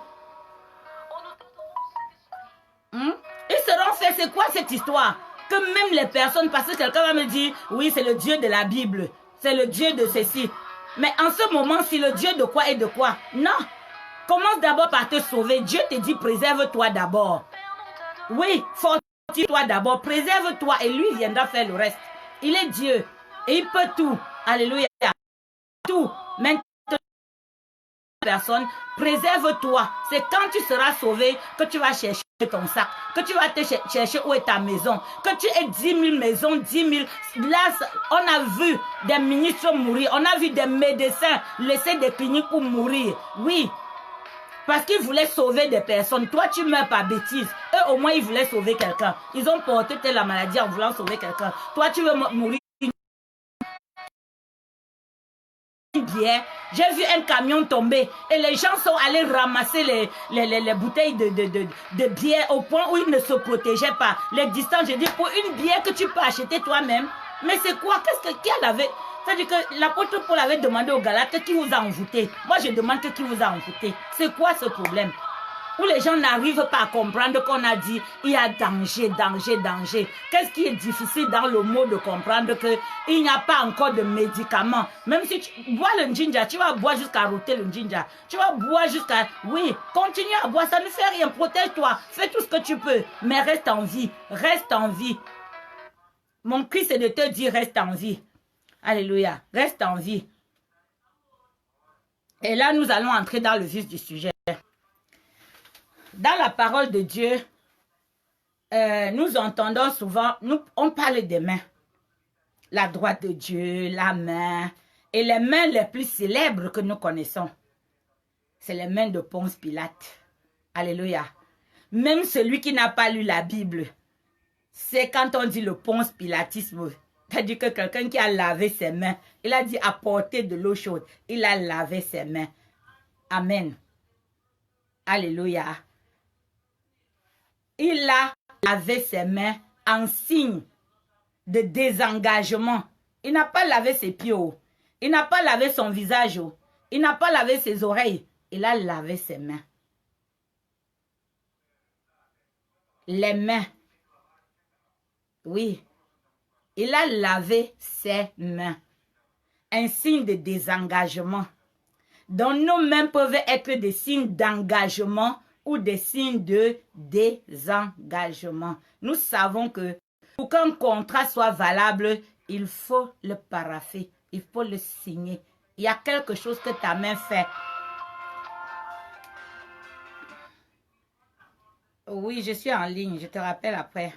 Ils seront faits, c'est quoi cette histoire? Que même les personnes, parce que quelqu'un va me dire, oui, c'est le Dieu de la Bible. C'est le Dieu de ceci. Mais en ce moment, c'est le Dieu de quoi et de quoi? Non. Commence d'abord par te sauver. Dieu te dit, préserve-toi d'abord. Oui, fortifie-toi d'abord. Préserve-toi et lui viendra faire le reste. Il est Dieu et il peut tout. Alléluia. Tout. Maintenant, personne, préserve-toi. C'est quand tu seras sauvé que tu vas chercher ton sac, que tu vas te chercher où est ta maison, que tu aies 10 000 maisons, 10 000. Là, on a vu des ministres mourir, on a vu des médecins laisser des cliniques pour mourir. Oui, parce qu'ils voulaient sauver des personnes. Toi, tu meurs par bêtise. Eux, au moins, ils voulaient sauver quelqu'un. Ils ont porté la maladie en voulant sauver quelqu'un. Toi, tu veux mourir. J'ai vu un camion tomber et les gens sont allés ramasser les bouteilles de bière au point où ils ne se protégeaient pas. Les distances, je dis, pour une bière que tu peux acheter toi-même. Mais c'est quoi? Qui avait... C'est-à-dire que l'apôtre Paul avait demandé aux Galates qui vous a envoûté. Moi, je demande qui vous a envoûté. C'est quoi ce problème? Où les gens n'arrivent pas à comprendre qu'on a dit il y a danger, danger, danger. Qu'est-ce qui est difficile dans le mot de comprendre qu'il n'y a pas encore de médicaments. Même si tu bois le ginger, tu vas boire jusqu'à rôter le ginger. Tu vas boire jusqu'à... Oui, continue à boire, ça ne fait rien. Protège-toi, fais tout ce que tu peux. Mais reste en vie, reste en vie. Mon cri, c'est de te dire reste en vie. Alléluia, reste en vie. Et là, nous allons entrer dans le vif du sujet. Dans la parole de Dieu, nous entendons souvent, on parle des mains. La droite de Dieu, la main. Et les mains les plus célèbres que nous connaissons, c'est les mains de Ponce Pilate. Alléluia. Même celui qui n'a pas lu la Bible, c'est quand on dit le Ponce Pilatisme, c'est-à-dire que quelqu'un qui a lavé ses mains, il a dit apporter de l'eau chaude, il a lavé ses mains. Amen. Alléluia. Il a lavé ses mains en signe de désengagement. Il n'a pas lavé ses pieds. Il n'a pas lavé son visage. Il n'a pas lavé ses oreilles. Il a lavé ses mains. Les mains. Oui. Il a lavé ses mains. Un signe de désengagement. Donc nos mains peuvent être des signes d'engagement ou des signes de désengagement. Nous savons que pour qu'un contrat soit valable, il faut le parapher, il faut le signer. Il y a quelque chose que ta main fait. Oui, je suis en ligne, je te rappelle après.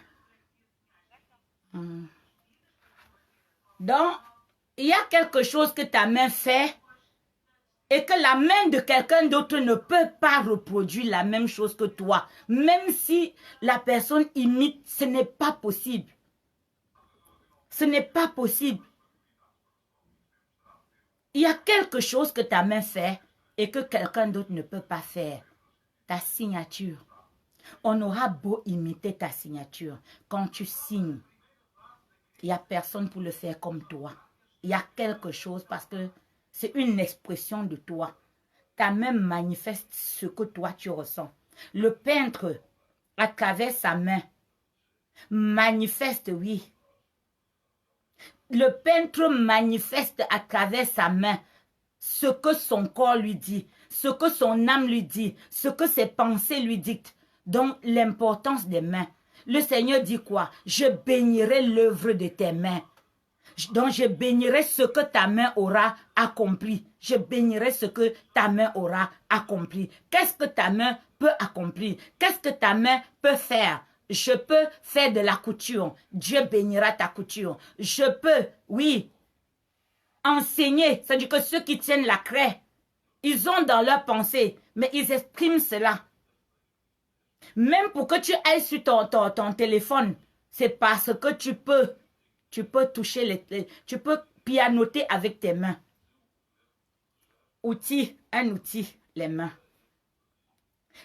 Donc, il y a quelque chose que ta main fait et que la main de quelqu'un d'autre ne peut pas reproduire la même chose que toi. Même si la personne imite, ce n'est pas possible. Ce n'est pas possible. Il y a quelque chose que ta main fait et que quelqu'un d'autre ne peut pas faire. Ta signature. On aura beau imiter ta signature. Quand tu signes, il n'y a personne pour le faire comme toi. Il y a quelque chose parce que c'est une expression de toi. Ta main manifeste ce que toi tu ressens. Le peintre, à travers sa main, manifeste, oui. Le peintre manifeste à travers sa main ce que son corps lui dit, ce que son âme lui dit, ce que ses pensées lui dictent. Donc, l'importance des mains. Le Seigneur dit quoi? Je bénirai l'œuvre de tes mains. Donc, je bénirai ce que ta main aura accompli. Je bénirai ce que ta main aura accompli. Qu'est-ce que ta main peut accomplir? Qu'est-ce que ta main peut faire? Je peux faire de la couture. Dieu bénira ta couture. Je peux, oui, enseigner. C'est-à-dire que ceux qui tiennent la craie, ils ont dans leur pensée, mais ils expriment cela. Même pour que tu ailles sur ton téléphone, c'est parce que tu peux toucher tu peux pianoter avec tes mains. Un outil, les mains.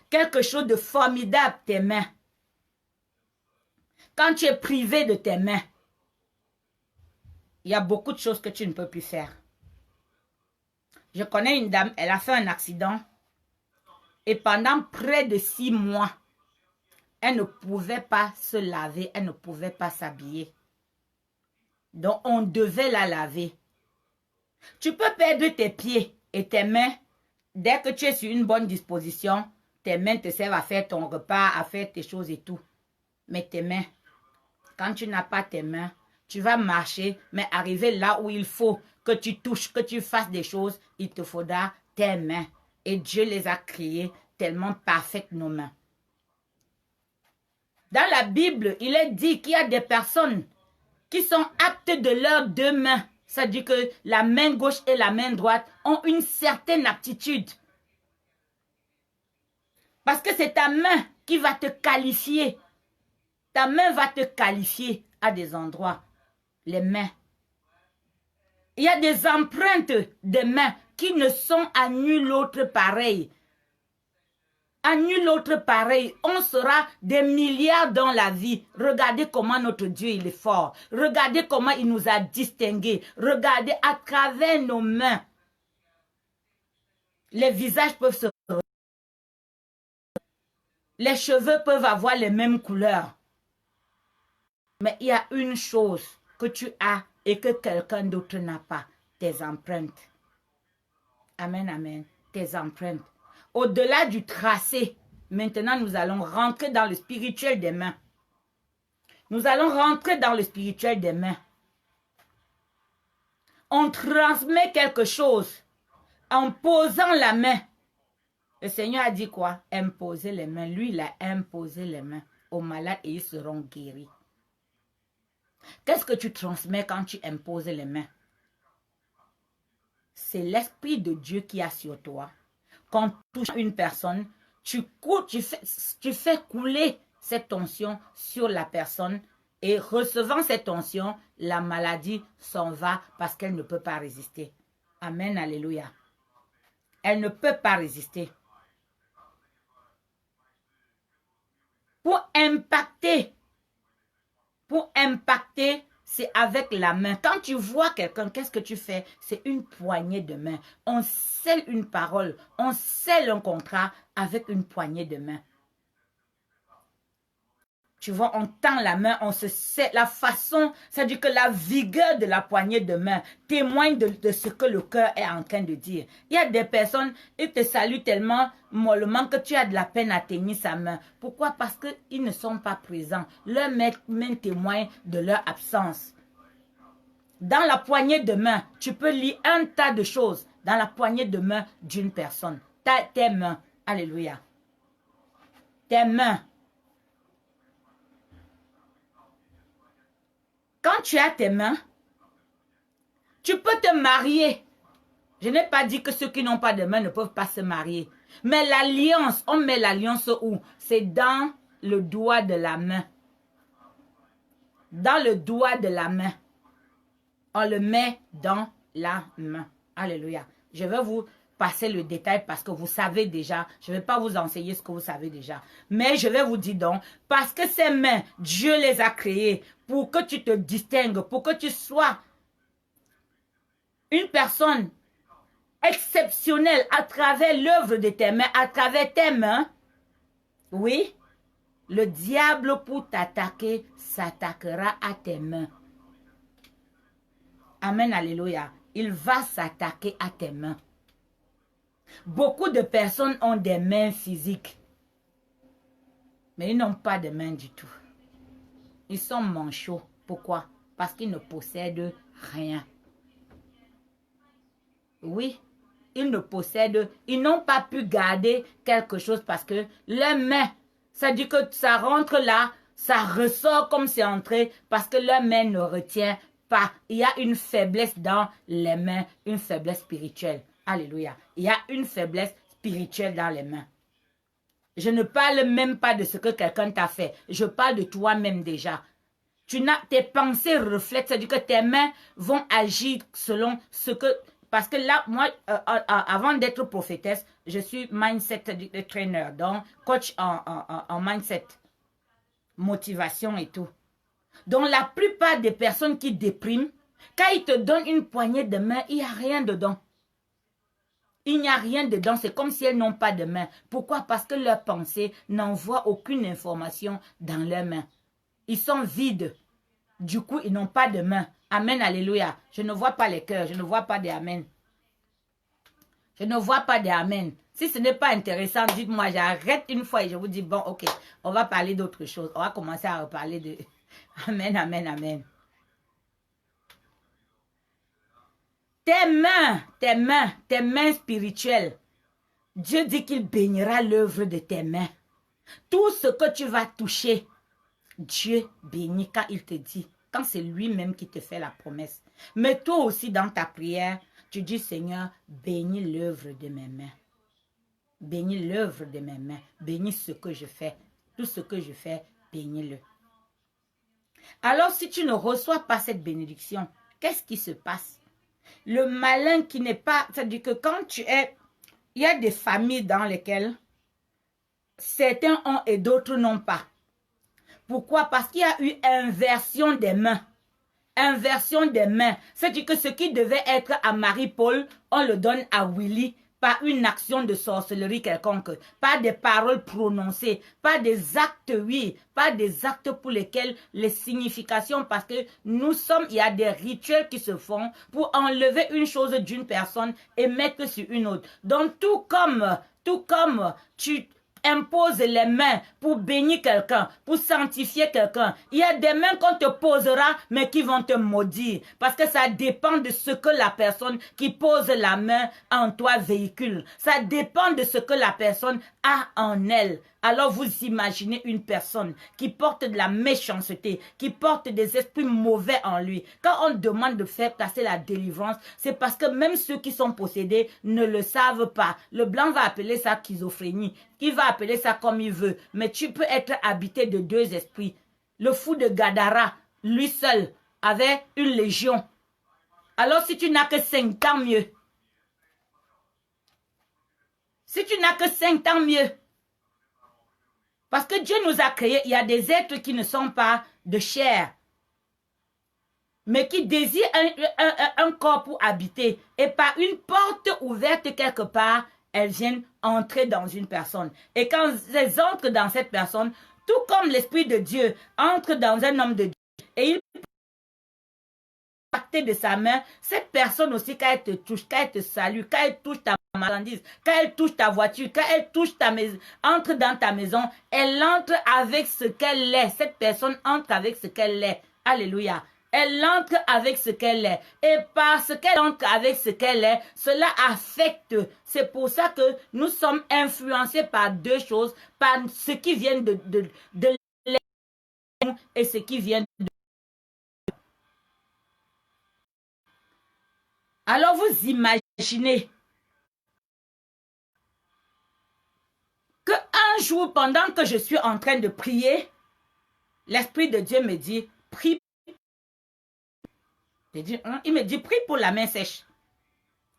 Quelque chose de formidable, tes mains. Quand tu es privé de tes mains, il y a beaucoup de choses que tu ne peux plus faire. Je connais une dame, elle a fait un accident et pendant près de 6 mois, elle ne pouvait pas se laver, elle ne pouvait pas s'habiller. Donc, on devait la laver. Tu peux perdre tes pieds et tes mains. Dès que tu es sur une bonne disposition, tes mains te servent à faire ton repas, à faire tes choses et tout. Mais tes mains, quand tu n'as pas tes mains, tu vas marcher, mais arriver là où il faut que tu touches, que tu fasses des choses, il te faudra tes mains. Et Dieu les a créées tellement parfaites, nos mains. Dans la Bible, il est dit qu'il y a des personnes qui sont aptes de leurs 2 mains. Ça dit que la main gauche et la main droite ont une certaine aptitude. Parce que c'est ta main qui va te qualifier. Ta main va te qualifier à des endroits. Les mains. Il y a des empreintes de mains qui ne sont à nul autre pareil. À nul autre pareil. On sera des milliards dans la vie. Regardez comment notre Dieu il est fort. Regardez comment il nous a distingués. Regardez à travers nos mains. Les visages peuvent se... Les cheveux peuvent avoir les mêmes couleurs. Mais il y a une chose que tu as et que quelqu'un d'autre n'a pas. Tes empreintes. Amen, amen. Tes empreintes. Au-delà du tracé, maintenant nous allons rentrer dans le spirituel des mains. Nous allons rentrer dans le spirituel des mains. On transmet quelque chose en posant la main. Le Seigneur a dit quoi? Imposer les mains. Lui, il a imposé les mains aux malades et ils seront guéris. Qu'est-ce que tu transmets quand tu imposes les mains? c'est l'Esprit de Dieu qui a sur toi. Quand tu touches une personne, tu fais couler cette tension sur la personne et recevant cette tension, la maladie s'en va parce qu'elle ne peut pas résister. Amen, alléluia. Elle ne peut pas résister. Pour impacter, c'est avec la main. Quand tu vois quelqu'un, qu'est-ce que tu fais? C'est une poignée de main. On scelle une parole, on scelle un contrat avec une poignée de main. Tu vois, on tend la main, on se serre. La façon, c'est-à-dire que la vigueur de la poignée de main témoigne de ce que le cœur est en train de dire. Il y a des personnes, ils te saluent tellement mollement que tu as de la peine à tenir sa main. Pourquoi? Parce qu'ils ne sont pas présents. Leur main témoigne de leur absence. Dans la poignée de main, tu peux lire un tas de choses dans la poignée de main d'une personne. Tes mains. Alléluia. Tes mains. Quand tu as tes mains, tu peux te marier. Je n'ai pas dit que ceux qui n'ont pas de mains ne peuvent pas se marier. Mais l'alliance, on met l'alliance où? C'est dans le doigt de la main. Dans le doigt de la main. On le met dans la main. Alléluia. Je vais vous passer le détail parce que vous savez déjà. Je ne vais pas vous enseigner ce que vous savez déjà. Mais je vais vous dire donc, parce que ces mains, Dieu les a créées pour que tu te distingues, pour que tu sois une personne exceptionnelle à travers l'œuvre de tes mains, à travers tes mains. Oui, le diable pour t'attaquer s'attaquera à tes mains. Amen, alléluia. Il va s'attaquer à tes mains. Beaucoup de personnes ont des mains physiques. Mais ils n'ont pas de mains du tout. Ils sont manchots. Pourquoi? Parce qu'ils ne possèdent rien. Oui, ils ne possèdent, ils n'ont pas pu garder quelque chose parce que leurs mains, ça dit que ça rentre là, ça ressort comme c'est entré parce que leur main ne retient pas. Il y a une faiblesse dans les mains, une faiblesse spirituelle. Alléluia. Il y a une faiblesse spirituelle dans les mains. Je ne parle même pas de ce que quelqu'un t'a fait. Je parle de toi-même déjà. Tes pensées reflètent, c'est-à-dire que tes mains vont agir selon ce que... Parce que là, moi, avant d'être prophétesse, je suis mindset trainer, donc coach en mindset, motivation et tout. Donc la plupart des personnes qui dépriment, quand ils te donnent une poignée de main, il n'y a rien dedans. Il n'y a rien dedans, c'est comme si elles n'ont pas de main. Pourquoi? Parce que leurs pensées n'envoient aucune information dans leurs mains. Ils sont vides. Du coup, ils n'ont pas de main. Amen, alléluia. Je ne vois pas les cœurs, je ne vois pas des amen. Je ne vois pas des amen. Si ce n'est pas intéressant, dites-moi, j'arrête une fois et je vous dis, bon, ok, on va parler d'autre chose. On va commencer à reparler de... Amen, amen, amen. Tes mains spirituelles. Dieu dit qu'il bénira l'œuvre de tes mains. Tout ce que tu vas toucher, Dieu bénit quand il te dit, quand c'est lui-même qui te fait la promesse. Mais toi aussi dans ta prière, tu dis Seigneur, bénis l'œuvre de mes mains. Bénis l'œuvre de mes mains. Bénis ce que je fais. Tout ce que je fais, bénis-le. Alors si tu ne reçois pas cette bénédiction, qu'est-ce qui se passe? Le malin qui n'est pas... C'est-à-dire que quand tu es... Il y a des familles dans lesquelles certains ont et d'autres n'ont pas. Pourquoi? Parce qu'il y a eu inversion des mains. Inversion des mains. C'est-à-dire que ce qui devait être à Marie-Paul, on le donne à Willy par une action de sorcellerie quelconque, pas des paroles prononcées, pas des actes, oui, pas des actes pour lesquels les significations, parce que nous sommes, il y a des rituels qui se font pour enlever une chose d'une personne et mettre sur une autre. Donc tout comme tu impose les mains pour bénir quelqu'un, pour sanctifier quelqu'un. Il y a des mains qu'on te posera, mais qui vont te maudire. Parce que ça dépend de ce que la personne qui pose la main en toi véhicule. Ça dépend de ce que la personne a en elle. Alors vous imaginez une personne qui porte de la méchanceté, qui porte des esprits mauvais en lui. Quand on demande de faire passer la délivrance, c'est parce que même ceux qui sont possédés ne le savent pas. Le blanc va appeler ça schizophrénie. Il va appeler ça comme il veut. Mais tu peux être habité de deux esprits. Le fou de Gadara, lui seul, avait une légion. Alors si tu n'as que 5 ans, mieux. Si tu n'as que 5 ans, mieux. Parce que Dieu nous a créés, il y a des êtres qui ne sont pas de chair, mais qui désirent un corps pour habiter. Et par une porte ouverte quelque part, elles viennent entrer dans une personne. Et quand elles entrent dans cette personne, tout comme l'Esprit de Dieu entre dans un homme de Dieu, et il de sa main, cette personne aussi, quand elle te touche, quand elle te salue, quand elle touche ta marchandise, quand elle touche ta voiture, quand elle touche ta maison, entre dans ta maison, elle entre avec ce qu'elle est. Cette personne entre avec ce qu'elle est. Alléluia. Elle entre avec ce qu'elle est. Et parce qu'elle entre avec ce qu'elle est, cela affecte. C'est pour ça que nous sommes influencés par deux choses, par ce qui vient de et ce qui vient de... Alors vous imaginez que un jour, pendant que je suis en train de prier, l'Esprit de Dieu me dit, prie. Il me dit, prie pour la main sèche.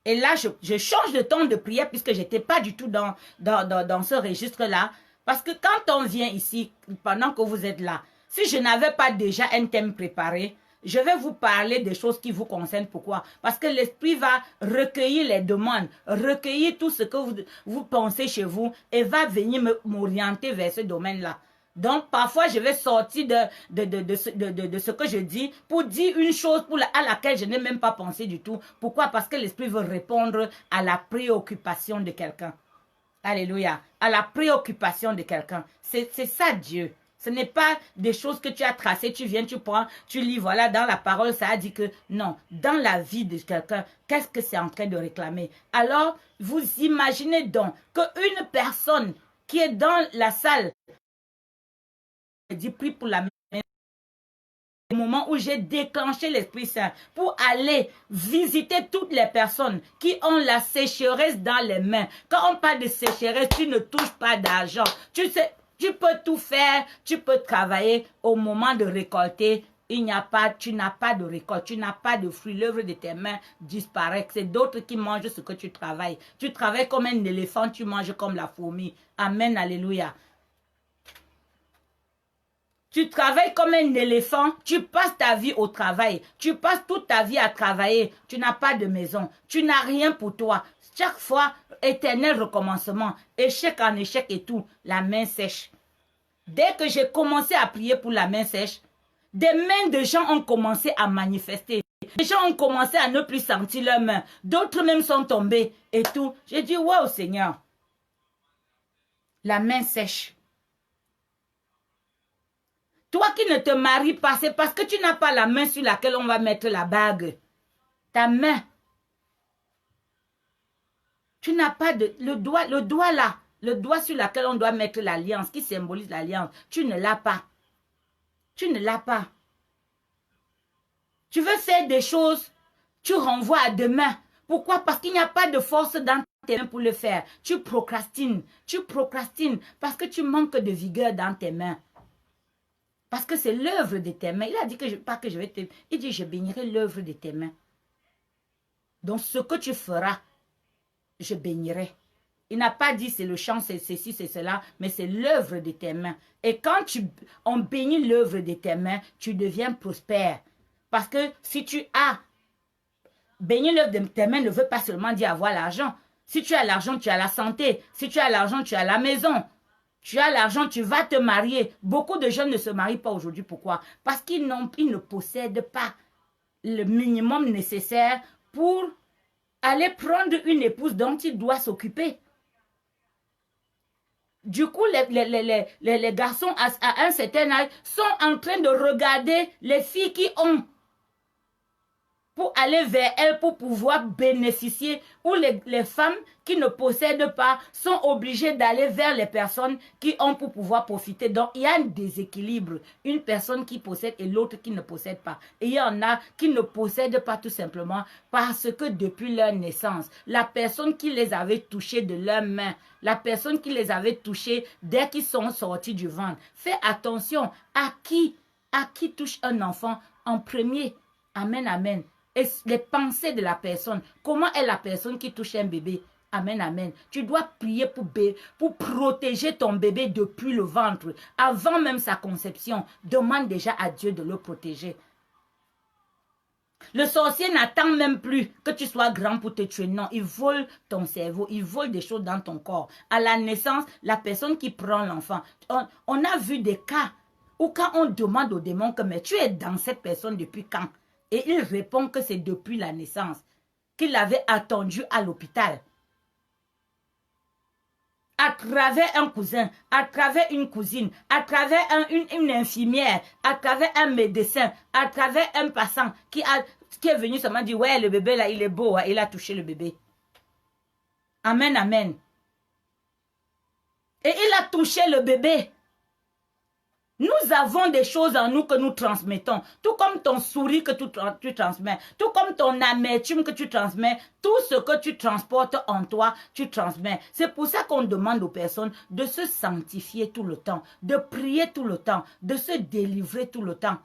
Et là, je change de ton de prière puisque je n'étais pas du tout dans ce registre-là. Parce que quand on vient ici, pendant que vous êtes là, si je n'avais pas déjà un thème préparé, je vais vous parler des choses qui vous concernent. Pourquoi? Parce que l'Esprit va recueillir les demandes, recueillir tout ce que vous pensez chez vous et va venir m'orienter vers ce domaine-là. Donc, parfois, je vais sortir de ce que je dis pour dire une chose à laquelle je n'ai même pas pensé du tout. Pourquoi? Parce que l'Esprit veut répondre à la préoccupation de quelqu'un. Alléluia. À la préoccupation de quelqu'un. C'est ça Dieu. Ce n'est pas des choses que tu as tracées, tu viens, tu prends, tu lis, voilà, dans la parole, ça a dit que non, dans la vie de quelqu'un, qu'est-ce que c'est en train de réclamer? Alors, vous imaginez donc qu'une personne qui est dans la salle, dit prie pour la main, au moment où j'ai déclenché l'Esprit Saint pour aller visiter toutes les personnes qui ont la sécheresse dans les mains. Quand on parle de sécheresse, tu ne touches pas d'argent. Tu sais, tu peux tout faire, tu peux travailler. Au moment de récolter, tu n'as pas de récolte, tu n'as pas de fruits. L'œuvre de tes mains disparaît. C'est d'autres qui mangent ce que tu travailles. Tu travailles comme un éléphant, tu manges comme la fourmi. Amen, alléluia. Tu travailles comme un éléphant, tu passes ta vie au travail, tu passes toute ta vie à travailler, tu n'as pas de maison, tu n'as rien pour toi. Chaque fois, éternel recommencement, échec en échec et tout, la main sèche. Dès que j'ai commencé à prier pour la main sèche, des mains de gens ont commencé à manifester. Les gens ont commencé à ne plus sentir leurs mains. D'autres même sont tombés et tout. J'ai dit, wow Seigneur, la main sèche. Toi qui ne te maries pas, c'est parce que tu n'as pas la main sur laquelle on va mettre la bague. Ta main. Tu n'as pas de... Le doigt là, le doigt sur lequel on doit mettre l'alliance, qui symbolise l'alliance, tu ne l'as pas. Tu ne l'as pas. Tu veux faire des choses, tu renvoies à demain. Pourquoi? Parce qu'il n'y a pas de force dans tes mains pour le faire. Tu procrastines parce que tu manques de vigueur dans tes mains. Parce que c'est l'œuvre de tes mains. Il a dit que pas que je vais te... Il dit, je bénirai l'œuvre de tes mains. Donc, ce que tu feras, je bénirai. Il n'a pas dit c'est le chant, c'est ceci, c'est cela, mais c'est l'œuvre de tes mains. Et quand on bénit l'œuvre de tes mains, tu deviens prospère. Parce que si tu as béni l'œuvre de tes mains, ne veut pas seulement dire avoir l'argent. Si tu as l'argent, tu as la santé. Si tu as l'argent, tu as la maison. Tu as l'argent, tu vas te marier. Beaucoup de jeunes ne se marient pas aujourd'hui. Pourquoi? Parce qu'ils ne possèdent pas le minimum nécessaire pour aller prendre une épouse dont il doit s'occuper. Du coup, les garçons à un certain âge sont en train de regarder les filles qui ont. pour aller vers elles, pour pouvoir bénéficier, ou les femmes qui ne possèdent pas sont obligées d'aller vers les personnes qui ont pour pouvoir profiter. Donc, il y a un déséquilibre. Une personne qui possède et l'autre qui ne possède pas. Et il y en a qui ne possèdent pas tout simplement parce que depuis leur naissance, la personne qui les avait touchées de leurs mains, la personne qui les avait touchées dès qu'ils sont sortis du ventre. Fais attention à qui touche un enfant en premier. Amen, amen. Et les pensées de la personne. Comment est la personne qui touche un bébé? Amen, amen. Tu dois prier pour protéger ton bébé depuis le ventre. Avant même sa conception, demande déjà à Dieu de le protéger. Le sorcier n'attend même plus que tu sois grand pour te tuer. Non, il vole ton cerveau, il vole des choses dans ton corps. À la naissance, la personne qui prend l'enfant, on a vu des cas où quand on demande au démon que mais tu es dans cette personne depuis quand? Et il répond que c'est depuis la naissance, qu'il avait attendu à l'hôpital. À travers un cousin, à travers une cousine, à travers une infirmière, à travers un médecin, à travers un passant qui est venu seulement dire, ouais, le bébé là, il est beau, il a touché le bébé. Amen, amen. Et il a touché le bébé. Nous avons des choses en nous que nous transmettons. Tout comme ton sourire que tu transmets. Tout comme ton amertume que tu transmets. Tout ce que tu transportes en toi, tu transmets. C'est pour ça qu'on demande aux personnes de se sanctifier tout le temps. De prier tout le temps. De se délivrer tout le temps.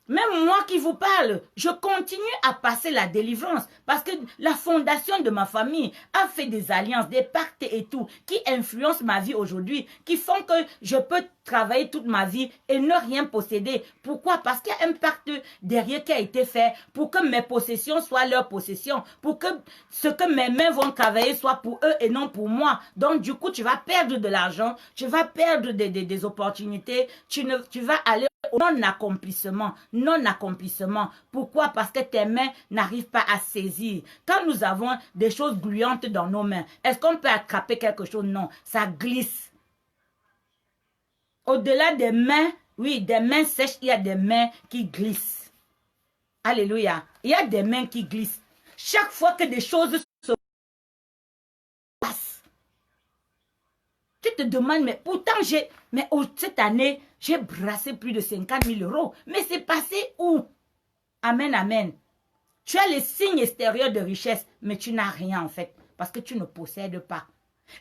Même moi qui vous parle, je continue à passer la délivrance parce que la fondation de ma famille a fait des alliances, des pactes et tout qui influencent ma vie aujourd'hui, qui font que je peux travailler toute ma vie et ne rien posséder. Pourquoi? Parce qu'il y a un pacte derrière qui a été fait pour que mes possessions soient leurs possessions, pour que ce que mes mains vont travailler soit pour eux et non pour moi. Donc du coup, tu vas perdre de l'argent, tu vas perdre des opportunités, tu vas aller non-accomplissement, non-accomplissement. Pourquoi? Parce que tes mains n'arrivent pas à saisir. Quand nous avons des choses gluantes dans nos mains, est-ce qu'on peut attraper quelque chose? Non, ça glisse. Au-delà des mains, oui, des mains sèches, il y a des mains qui glissent. Alléluia. Il y a des mains qui glissent. Chaque fois que des choses se passent, tu te demandes, mais pourtant, cette année, j'ai brassé plus de 50 000 euros. Mais c'est passé où? Amen, amen. Tu as les signes extérieurs de richesse, mais tu n'as rien en fait, parce que tu ne possèdes pas.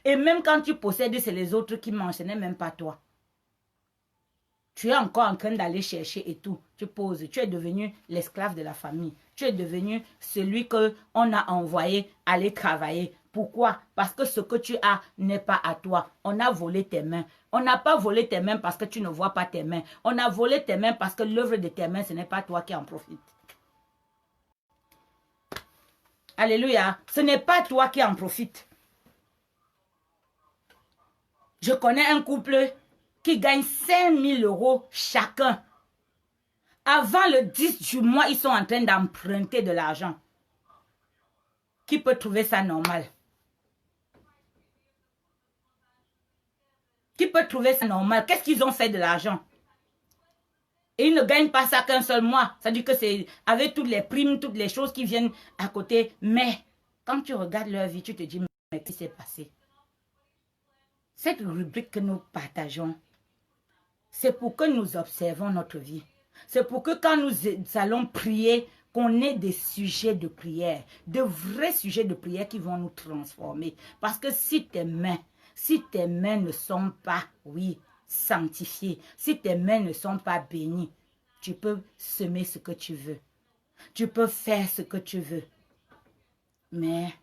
Et même quand tu possèdes, c'est les autres qui mangent, ce n'est même pas toi. Tu es encore en train d'aller chercher et tout. Tu poses, tu es devenu l'esclave de la famille. Tu es devenu celui qu'on a envoyé aller travailler. Pourquoi? Parce que ce que tu as n'est pas à toi. On a volé tes mains. On n'a pas volé tes mains parce que tu ne vois pas tes mains. On a volé tes mains parce que l'œuvre de tes mains, ce n'est pas toi qui en profite. Alléluia. Ce n'est pas toi qui en profite. Je connais un couple qui gagne 5 000 euros chacun. Avant le 10 du mois, ils sont en train d'emprunter de l'argent. Qui peut trouver ça normal? Qui peut trouver ça normal? Qu'est-ce qu'ils ont fait de l'argent? Et ils ne gagnent pas ça qu'un seul mois. Ça veut dire que c'est avec toutes les primes, toutes les choses qui viennent à côté. Mais quand tu regardes leur vie, tu te dis, mais qu'est-ce qui s'est passé? Cette rubrique que nous partageons, c'est pour que nous observons notre vie. C'est pour que quand nous allons prier, qu'on ait des sujets de prière, de vrais sujets de prière qui vont nous transformer. Parce que si tes mains ne sont pas, oui, sanctifiées, si tes mains ne sont pas bénies, tu peux semer ce que tu veux. Tu peux faire ce que tu veux. Mais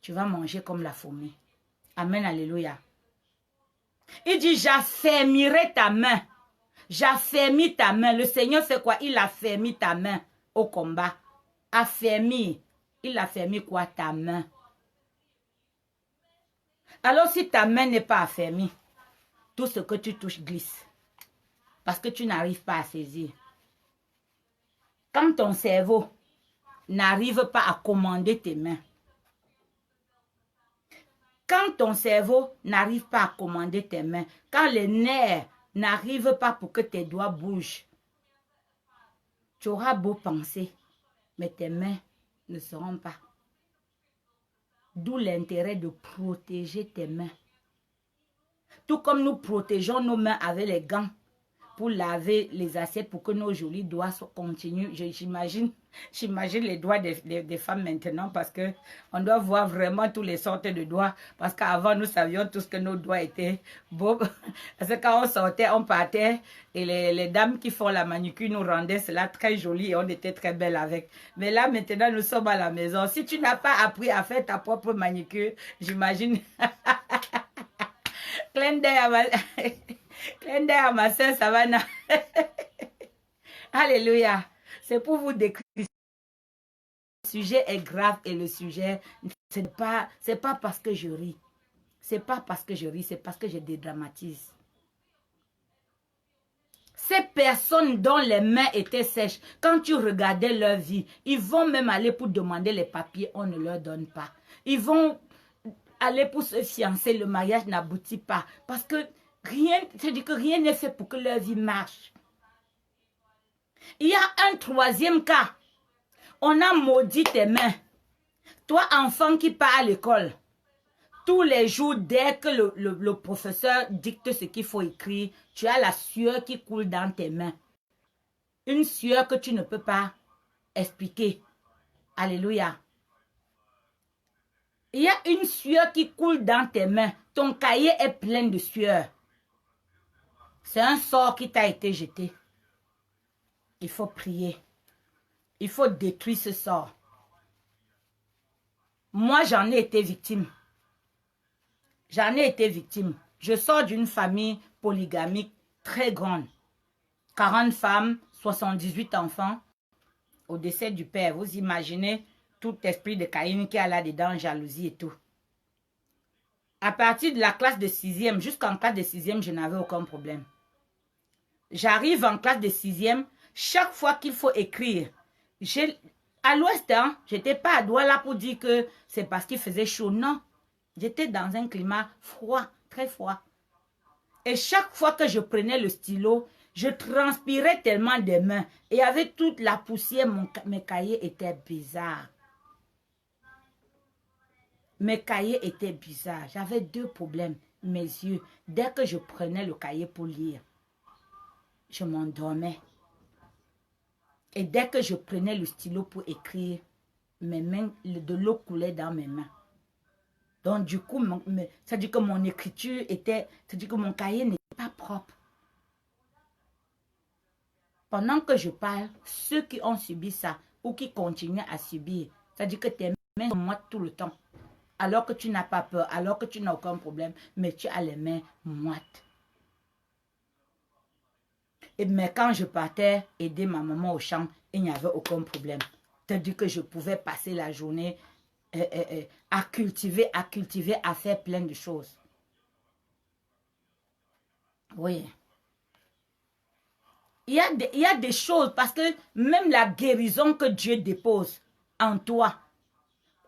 tu vas manger comme la fourmi. Amen, alléluia. Il dit, j'affermirai ta main. J'affermis ta main. Le Seigneur fait quoi? Il affermit ta main au combat. Affermir. Il affermit quoi? Ta main. Alors si ta main n'est pas affermie, tout ce que tu touches glisse. Parce que tu n'arrives pas à saisir. Quand ton cerveau n'arrive pas à commander tes mains, quand ton cerveau n'arrive pas à commander tes mains, quand les nerfs n'arrivent pas pour que tes doigts bougent, Tu auras beau penser, mais tes mains ne seront pas. D'où l'intérêt de protéger tes mains. Tout comme nous protégeons nos mains avec les gants pour laver les assiettes, pour que nos jolis doigts continuent. J'imagine les doigts des femmes maintenant, parce qu'on doit voir vraiment toutes les sortes de doigts. Parce qu'avant, nous savions tous que nos doigts étaient beaux. Parce que quand on sortait, on partait, et les dames qui font la manucure nous rendaient cela très joli et on était très belles avec. Mais là, maintenant, nous sommes à la maison. Si tu n'as pas appris à faire ta propre manucure, j'imagine... Clin d'œil à ma soeur Savannah. Alléluia. C'est pour vous décrire. Le sujet est grave et le sujet, c'est pas parce que je ris. C'est pas parce que je ris, c'est parce que je dédramatise. Ces personnes dont les mains étaient sèches, quand tu regardais leur vie, ils vont même aller pour demander les papiers, on ne leur donne pas. Ils vont aller pour se fiancer, le mariage n'aboutit pas. Parce que rien, c'est-à-dire que rien n'est fait pour que leur vie marche. Il y a un troisième cas. On a maudit tes mains. Toi, enfant qui part à l'école, tous les jours, dès que le professeur dicte ce qu'il faut écrire, tu as la sueur qui coule dans tes mains. Une sueur que tu ne peux pas expliquer. Alléluia. Il y a une sueur qui coule dans tes mains. Ton cahier est plein de sueur. C'est un sort qui t'a été jeté. Il faut prier. Il faut détruire ce sort. Moi, j'en ai été victime. J'en ai été victime. Je sors d'une famille polygamique très grande. 40 femmes, 78 enfants. Au décès du père, vous imaginez tout esprit de Caïn qui a là-dedans, jalousie et tout. À partir de la classe de 6e, jusqu'en classe de 6e, je n'avais aucun problème. J'arrive en classe de 6e, chaque fois qu'il faut écrire, à l'ouest, hein, je n'étais pas à Douala pour dire que c'est parce qu'il faisait chaud. Non, j'étais dans un climat froid, très froid. Et chaque fois que je prenais le stylo, je transpirais tellement des mains. Et avec toute la poussière, mes cahiers étaient bizarres. Mes cahiers étaient bizarres. J'avais deux problèmes. Mes yeux, dès que je prenais le cahier pour lire, je m'endormais. Et dès que je prenais le stylo pour écrire, mes mains, de l'eau coulait dans mes mains. Donc du coup, ça dit que mon écriture était, ça dit que mon cahier n'était pas propre. Pendant que je parle, ceux qui ont subi ça ou qui continuent à subir, ça dit que tes mains sont moites tout le temps. Alors que tu n'as pas peur, alors que tu n'as aucun problème, mais tu as les mains moites. Mais quand je partais aider ma maman au champ, il n'y avait aucun problème. C'est-à-dire que je pouvais passer la journée à cultiver, à faire plein de choses. Oui. Il y a des choses, parce que même la guérison que Dieu dépose en toi,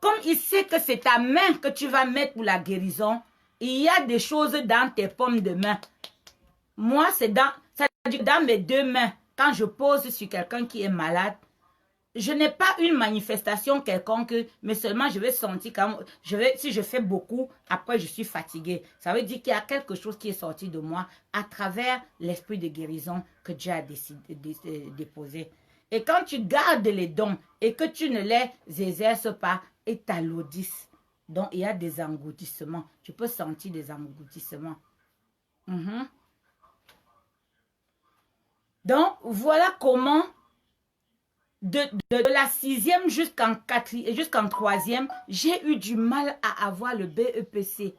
comme il sait que c'est ta main que tu vas mettre pour la guérison, il y a des choses dans tes paumes de main. Moi, c'est dans mes deux mains. Quand je pose sur quelqu'un qui est malade, je n'ai pas une manifestation quelconque, mais seulement je vais sentir quand si je fais beaucoup, après je suis fatiguée. Ça veut dire qu'il y a quelque chose qui est sorti de moi à travers l'esprit de guérison que Dieu a déposé. Et quand tu gardes les dons et que tu ne les exerces pas, ils t'alourdissent. Donc il y a des engloutissements. Tu peux sentir des engloutissements. Donc voilà comment de la 6e jusqu'en 3e, j'ai eu du mal à avoir le BEPC.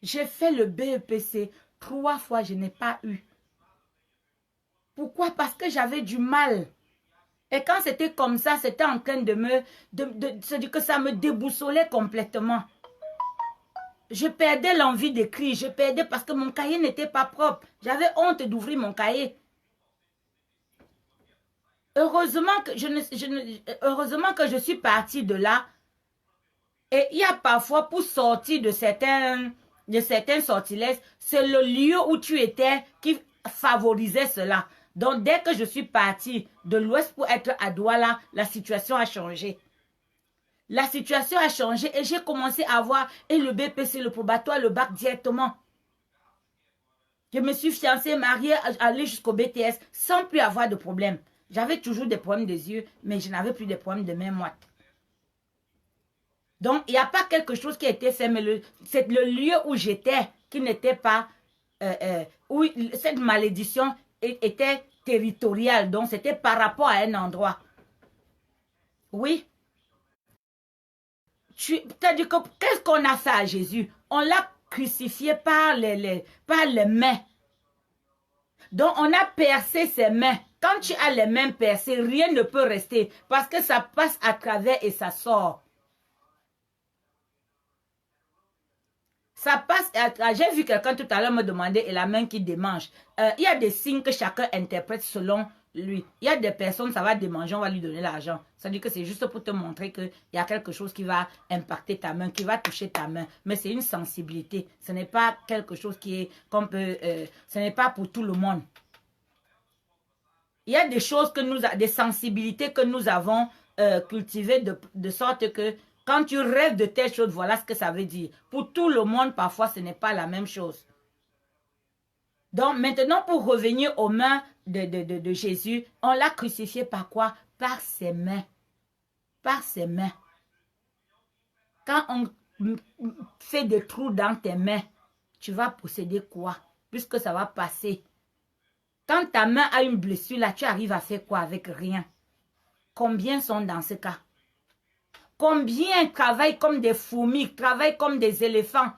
J'ai fait le BEPC 3 fois, je n'ai pas eu. Pourquoi? Parce que j'avais du mal. Et quand c'était comme ça, c'était en train de c'est-à-dire que ça me déboussolait complètement. Je perdais l'envie d'écrire, je perdais parce que mon cahier n'était pas propre. J'avais honte d'ouvrir mon cahier. Heureusement que je suis partie de là. Et il y a parfois, pour sortir de certains sortilèges, c'est le lieu où tu étais qui favorisait cela. Donc, dès que je suis partie de l'Ouest pour être à Douala, la situation a changé. La situation a changé et j'ai commencé à avoir et le BPC, le probatoire, le bac directement. Je me suis fiancée, mariée, allée jusqu'au BTS sans plus avoir de problème. J'avais toujours des problèmes des yeux, mais je n'avais plus de problèmes de main moite. Donc, il n'y a pas quelque chose qui a été fait, mais c'est le lieu où j'étais qui n'était pas... où cette malédiction était territoriale. Donc, c'était par rapport à un endroit. Oui. C'est-à-dire que qu'est-ce qu'on a fait à Jésus? On l'a crucifié par les mains. Donc, on a percé ses mains. Quand tu as les mains percées, rien ne peut rester parce que ça passe à travers et ça sort. Ça passe à travers. J'ai vu quelqu'un tout à l'heure me demander et la main qui démange. Il y a des signes que chacun interprète selon lui. Il y a des personnes, ça va démanger, on va lui donner l'argent. Ça veut dire que c'est juste pour te montrer qu'il y a quelque chose qui va impacter ta main, qui va toucher ta main. Mais c'est une sensibilité. Ce n'est pas quelque chose qui est qu'on peut... ce n'est pas pour tout le monde. Il y a des choses que nous, des sensibilités que nous avons cultivées de sorte que quand tu rêves de telles choses, voilà ce que ça veut dire. Pour tout le monde, parfois, ce n'est pas la même chose. Donc, maintenant, pour revenir aux mains de Jésus, on l'a crucifié par quoi? Par ses mains. Par ses mains. Quand on fait des trous dans tes mains, tu vas posséder quoi? Puisque ça va passer. Quand ta main a une blessure, là, tu arrives à faire quoi avec rien? Combien sont dans ce cas? Combien travaillent comme des fourmis, travaillent comme des éléphants,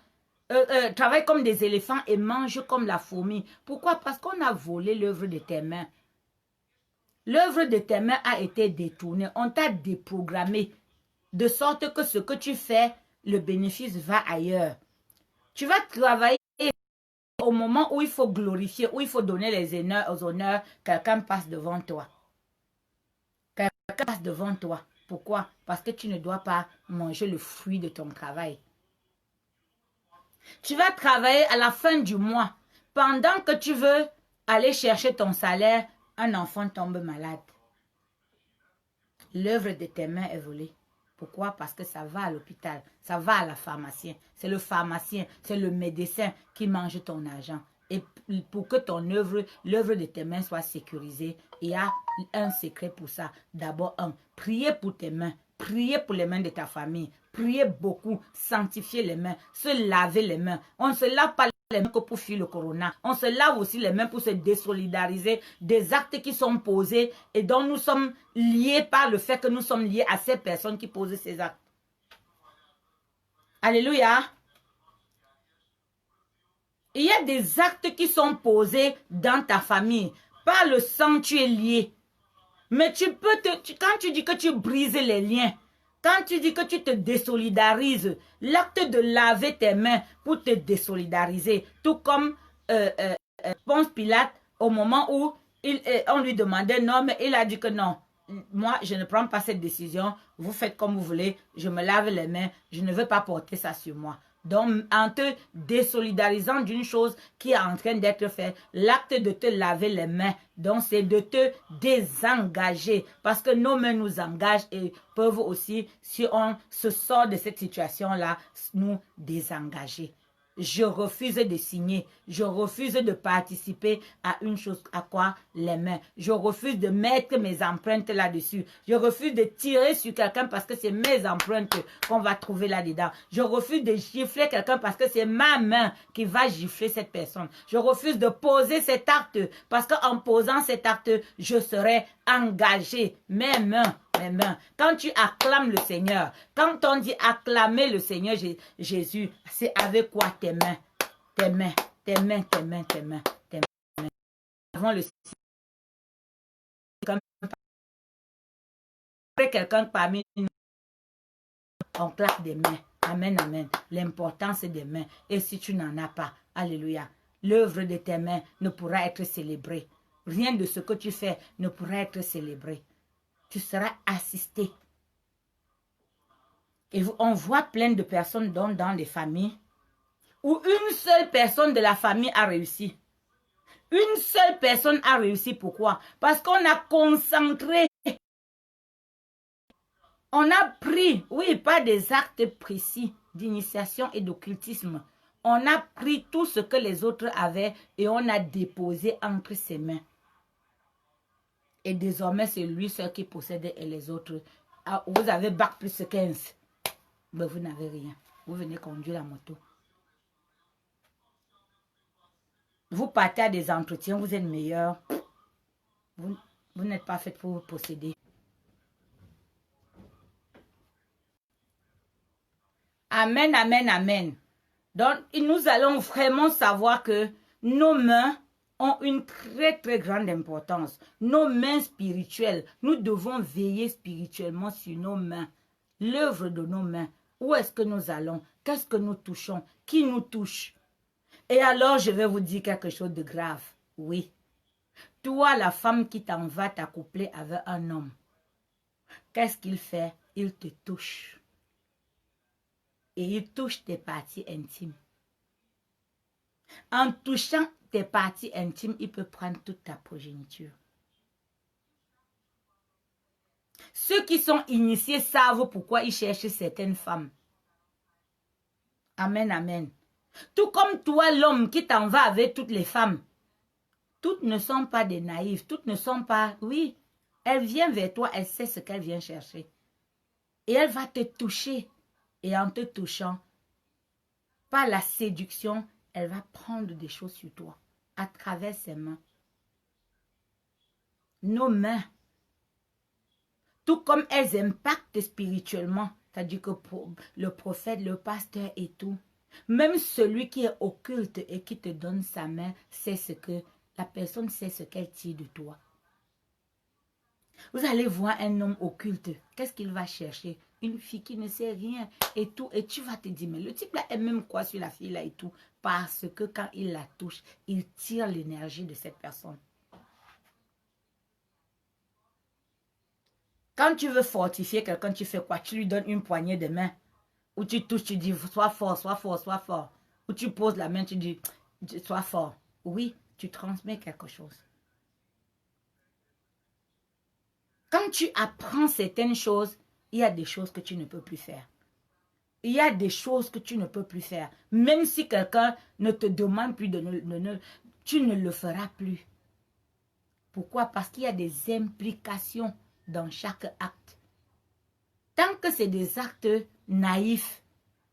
travaillent comme des éléphants et mangent comme la fourmi? Pourquoi? Parce qu'on a volé l'œuvre de tes mains. L'œuvre de tes mains a été détournée. On t'a déprogrammé. De sorte que ce que tu fais, le bénéfice va ailleurs. Tu vas travailler au moment où il faut glorifier, où il faut donner les honneurs aux honneurs, quelqu'un passe devant toi. Quelqu'un passe devant toi. Pourquoi? Parce que tu ne dois pas manger le fruit de ton travail. Tu vas travailler à la fin du mois. Pendant que tu veux aller chercher ton salaire, un enfant tombe malade. L'œuvre de tes mains est volée. Pourquoi? Parce que ça va à l'hôpital, ça va à la pharmacienne. C'est le pharmacien, c'est le médecin qui mange ton argent. Et pour que ton œuvre, l'œuvre de tes mains soit sécurisée, il y a un secret pour ça. D'abord, priez pour tes mains, priez pour les mains de ta famille, priez beaucoup, sanctifiez les mains, se laver les mains. On ne se lave pas les mains que pour fuir le corona. On se lave aussi les mains pour se désolidariser des actes qui sont posés et dont nous sommes liés par le fait que nous sommes liés à ces personnes qui posent ces actes. Alléluia. Il y a des actes qui sont posés dans ta famille. Par le sang, tu es lié. Mais tu peux quand tu dis que tu brises les liens, quand tu dis que tu te désolidarises, l'acte de laver tes mains pour te désolidariser, tout comme Ponce Pilate, au moment où on lui demandait non, mais il a dit que non. Moi, je ne prends pas cette décision. Vous faites comme vous voulez. Je me lave les mains. Je ne veux pas porter ça sur moi. Donc, en te désolidarisant d'une chose qui est en train d'être faite, l'acte de te laver les mains, donc c'est de te désengager. Parce que nos mains nous engagent et peuvent aussi, si on se sort de cette situation-là, nous désengager. Je refuse de signer. Je refuse de participer à une chose. À quoi? Les mains. Je refuse de mettre mes empreintes là-dessus. Je refuse de tirer sur quelqu'un parce que c'est mes empreintes qu'on va trouver là-dedans. Je refuse de gifler quelqu'un parce que c'est ma main qui va gifler cette personne. Je refuse de poser cet acte parce qu'en posant cet acte, je serai engagé. Mes mains. Mes mains. Quand tu acclames le Seigneur, quand on dit acclamer le Seigneur Jésus, c'est avec quoi? Tes mains, tes mains, tes mains, tes mains, tes mains, tes mains. Avant le quelqu'un parmi nous, on claque des mains. Amen, amen. L'importance des mains. Et si tu n'en as pas, alléluia, l'œuvre de tes mains ne pourra être célébrée. Rien de ce que tu fais ne pourra être célébré. Tu seras assisté. Et on voit plein de personnes dans les familles où une seule personne de la famille a réussi. Une seule personne a réussi. Pourquoi? Parce qu'on a concentré. On a pris, oui, pas des actes précis d'initiation et d'occultisme. On a pris tout ce que les autres avaient et on a déposé entre ses mains. Et désormais, c'est lui seul qui possède et les autres. Ah, vous avez bac plus 15. Mais vous n'avez rien. Vous venez conduire la moto. Vous partez à des entretiens, vous êtes meilleur. Vous n'êtes pas fait pour vous posséder. Amen, amen, amen. Donc, nous allons vraiment savoir que nos mains ont une très, très grande importance. Nos mains spirituelles, nous devons veiller spirituellement sur nos mains. L'œuvre de nos mains. Où est-ce que nous allons? Qu'est-ce que nous touchons? Qui nous touche? Et alors, je vais vous dire quelque chose de grave. Oui. Toi, la femme qui t'en va t'accoupler avec un homme, qu'est-ce qu'il fait? Il te touche. Et il touche tes parties intimes. En touchant tes parties intimes, il peut prendre toute ta progéniture. Ceux qui sont initiés savent pourquoi ils cherchent certaines femmes. Amen, amen. Tout comme toi, l'homme qui t'en va avec toutes les femmes. Toutes ne sont pas des naïves. Toutes ne sont pas... Oui, elle vient vers toi, elle sait ce qu'elle vient chercher. Et elle va te toucher. Et en te touchant, par la séduction, elle va prendre des choses sur toi. À travers ses mains. Nos mains. Tout comme elles impactent spirituellement. C'est-à-dire que le prophète, le pasteur et tout. Même celui qui est occulte et qui te donne sa main, sait ce que la personne sait ce qu'elle tire de toi. Vous allez voir un homme occulte. Qu'est-ce qu'il va chercher? Une fille qui ne sait rien et tout. Et tu vas te dire, mais le type là est même quoi sur la fille là et tout. Parce que quand il la touche, il tire l'énergie de cette personne. Quand tu veux fortifier quelqu'un, tu fais quoi? Tu lui donnes une poignée de main. Ou tu touches, tu dis, sois fort, sois fort, sois fort. Ou tu poses la main, tu dis, sois fort. Oui, tu transmets quelque chose. Quand tu apprends certaines choses, il y a des choses que tu ne peux plus faire. Il y a des choses que tu ne peux plus faire. Même si quelqu'un ne te demande plus tu ne le feras plus. Pourquoi? Parce qu'il y a des implications dans chaque acte. Tant que c'est des actes naïfs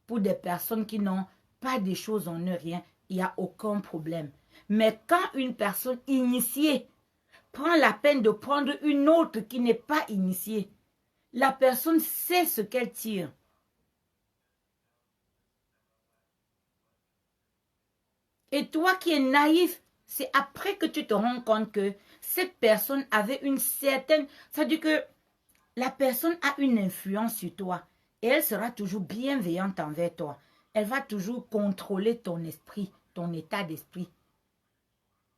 pour des personnes qui n'ont pas des choses en eux, rien, il n'y a aucun problème. Mais quand une personne initiée prend la peine de prendre une autre qui n'est pas initiée, la personne sait ce qu'elle tire. Et toi qui es naïf, c'est après que tu te rends compte que cette personne avait une certaine... C'est-à-dire que la personne a une influence sur toi et elle sera toujours bienveillante envers toi. Elle va toujours contrôler ton esprit, ton état d'esprit.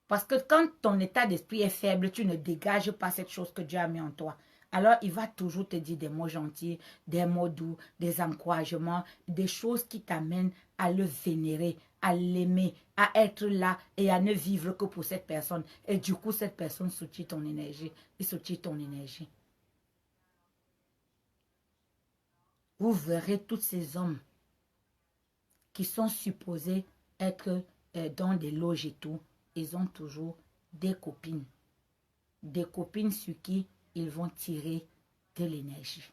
Parce que quand ton état d'esprit est faible, tu ne dégages pas cette chose que Dieu a mis en toi. Alors, il va toujours te dire des mots gentils, des mots doux, des encouragements, des choses qui t'amènent à le vénérer, à l'aimer, à être là et à ne vivre que pour cette personne. Et du coup, cette personne soutient ton énergie. Il soutient ton énergie. Vous verrez tous ces hommes qui sont supposés être dans des loges et tout. Ils ont toujours des copines. Des copines sur qui ils vont tirer de l'énergie.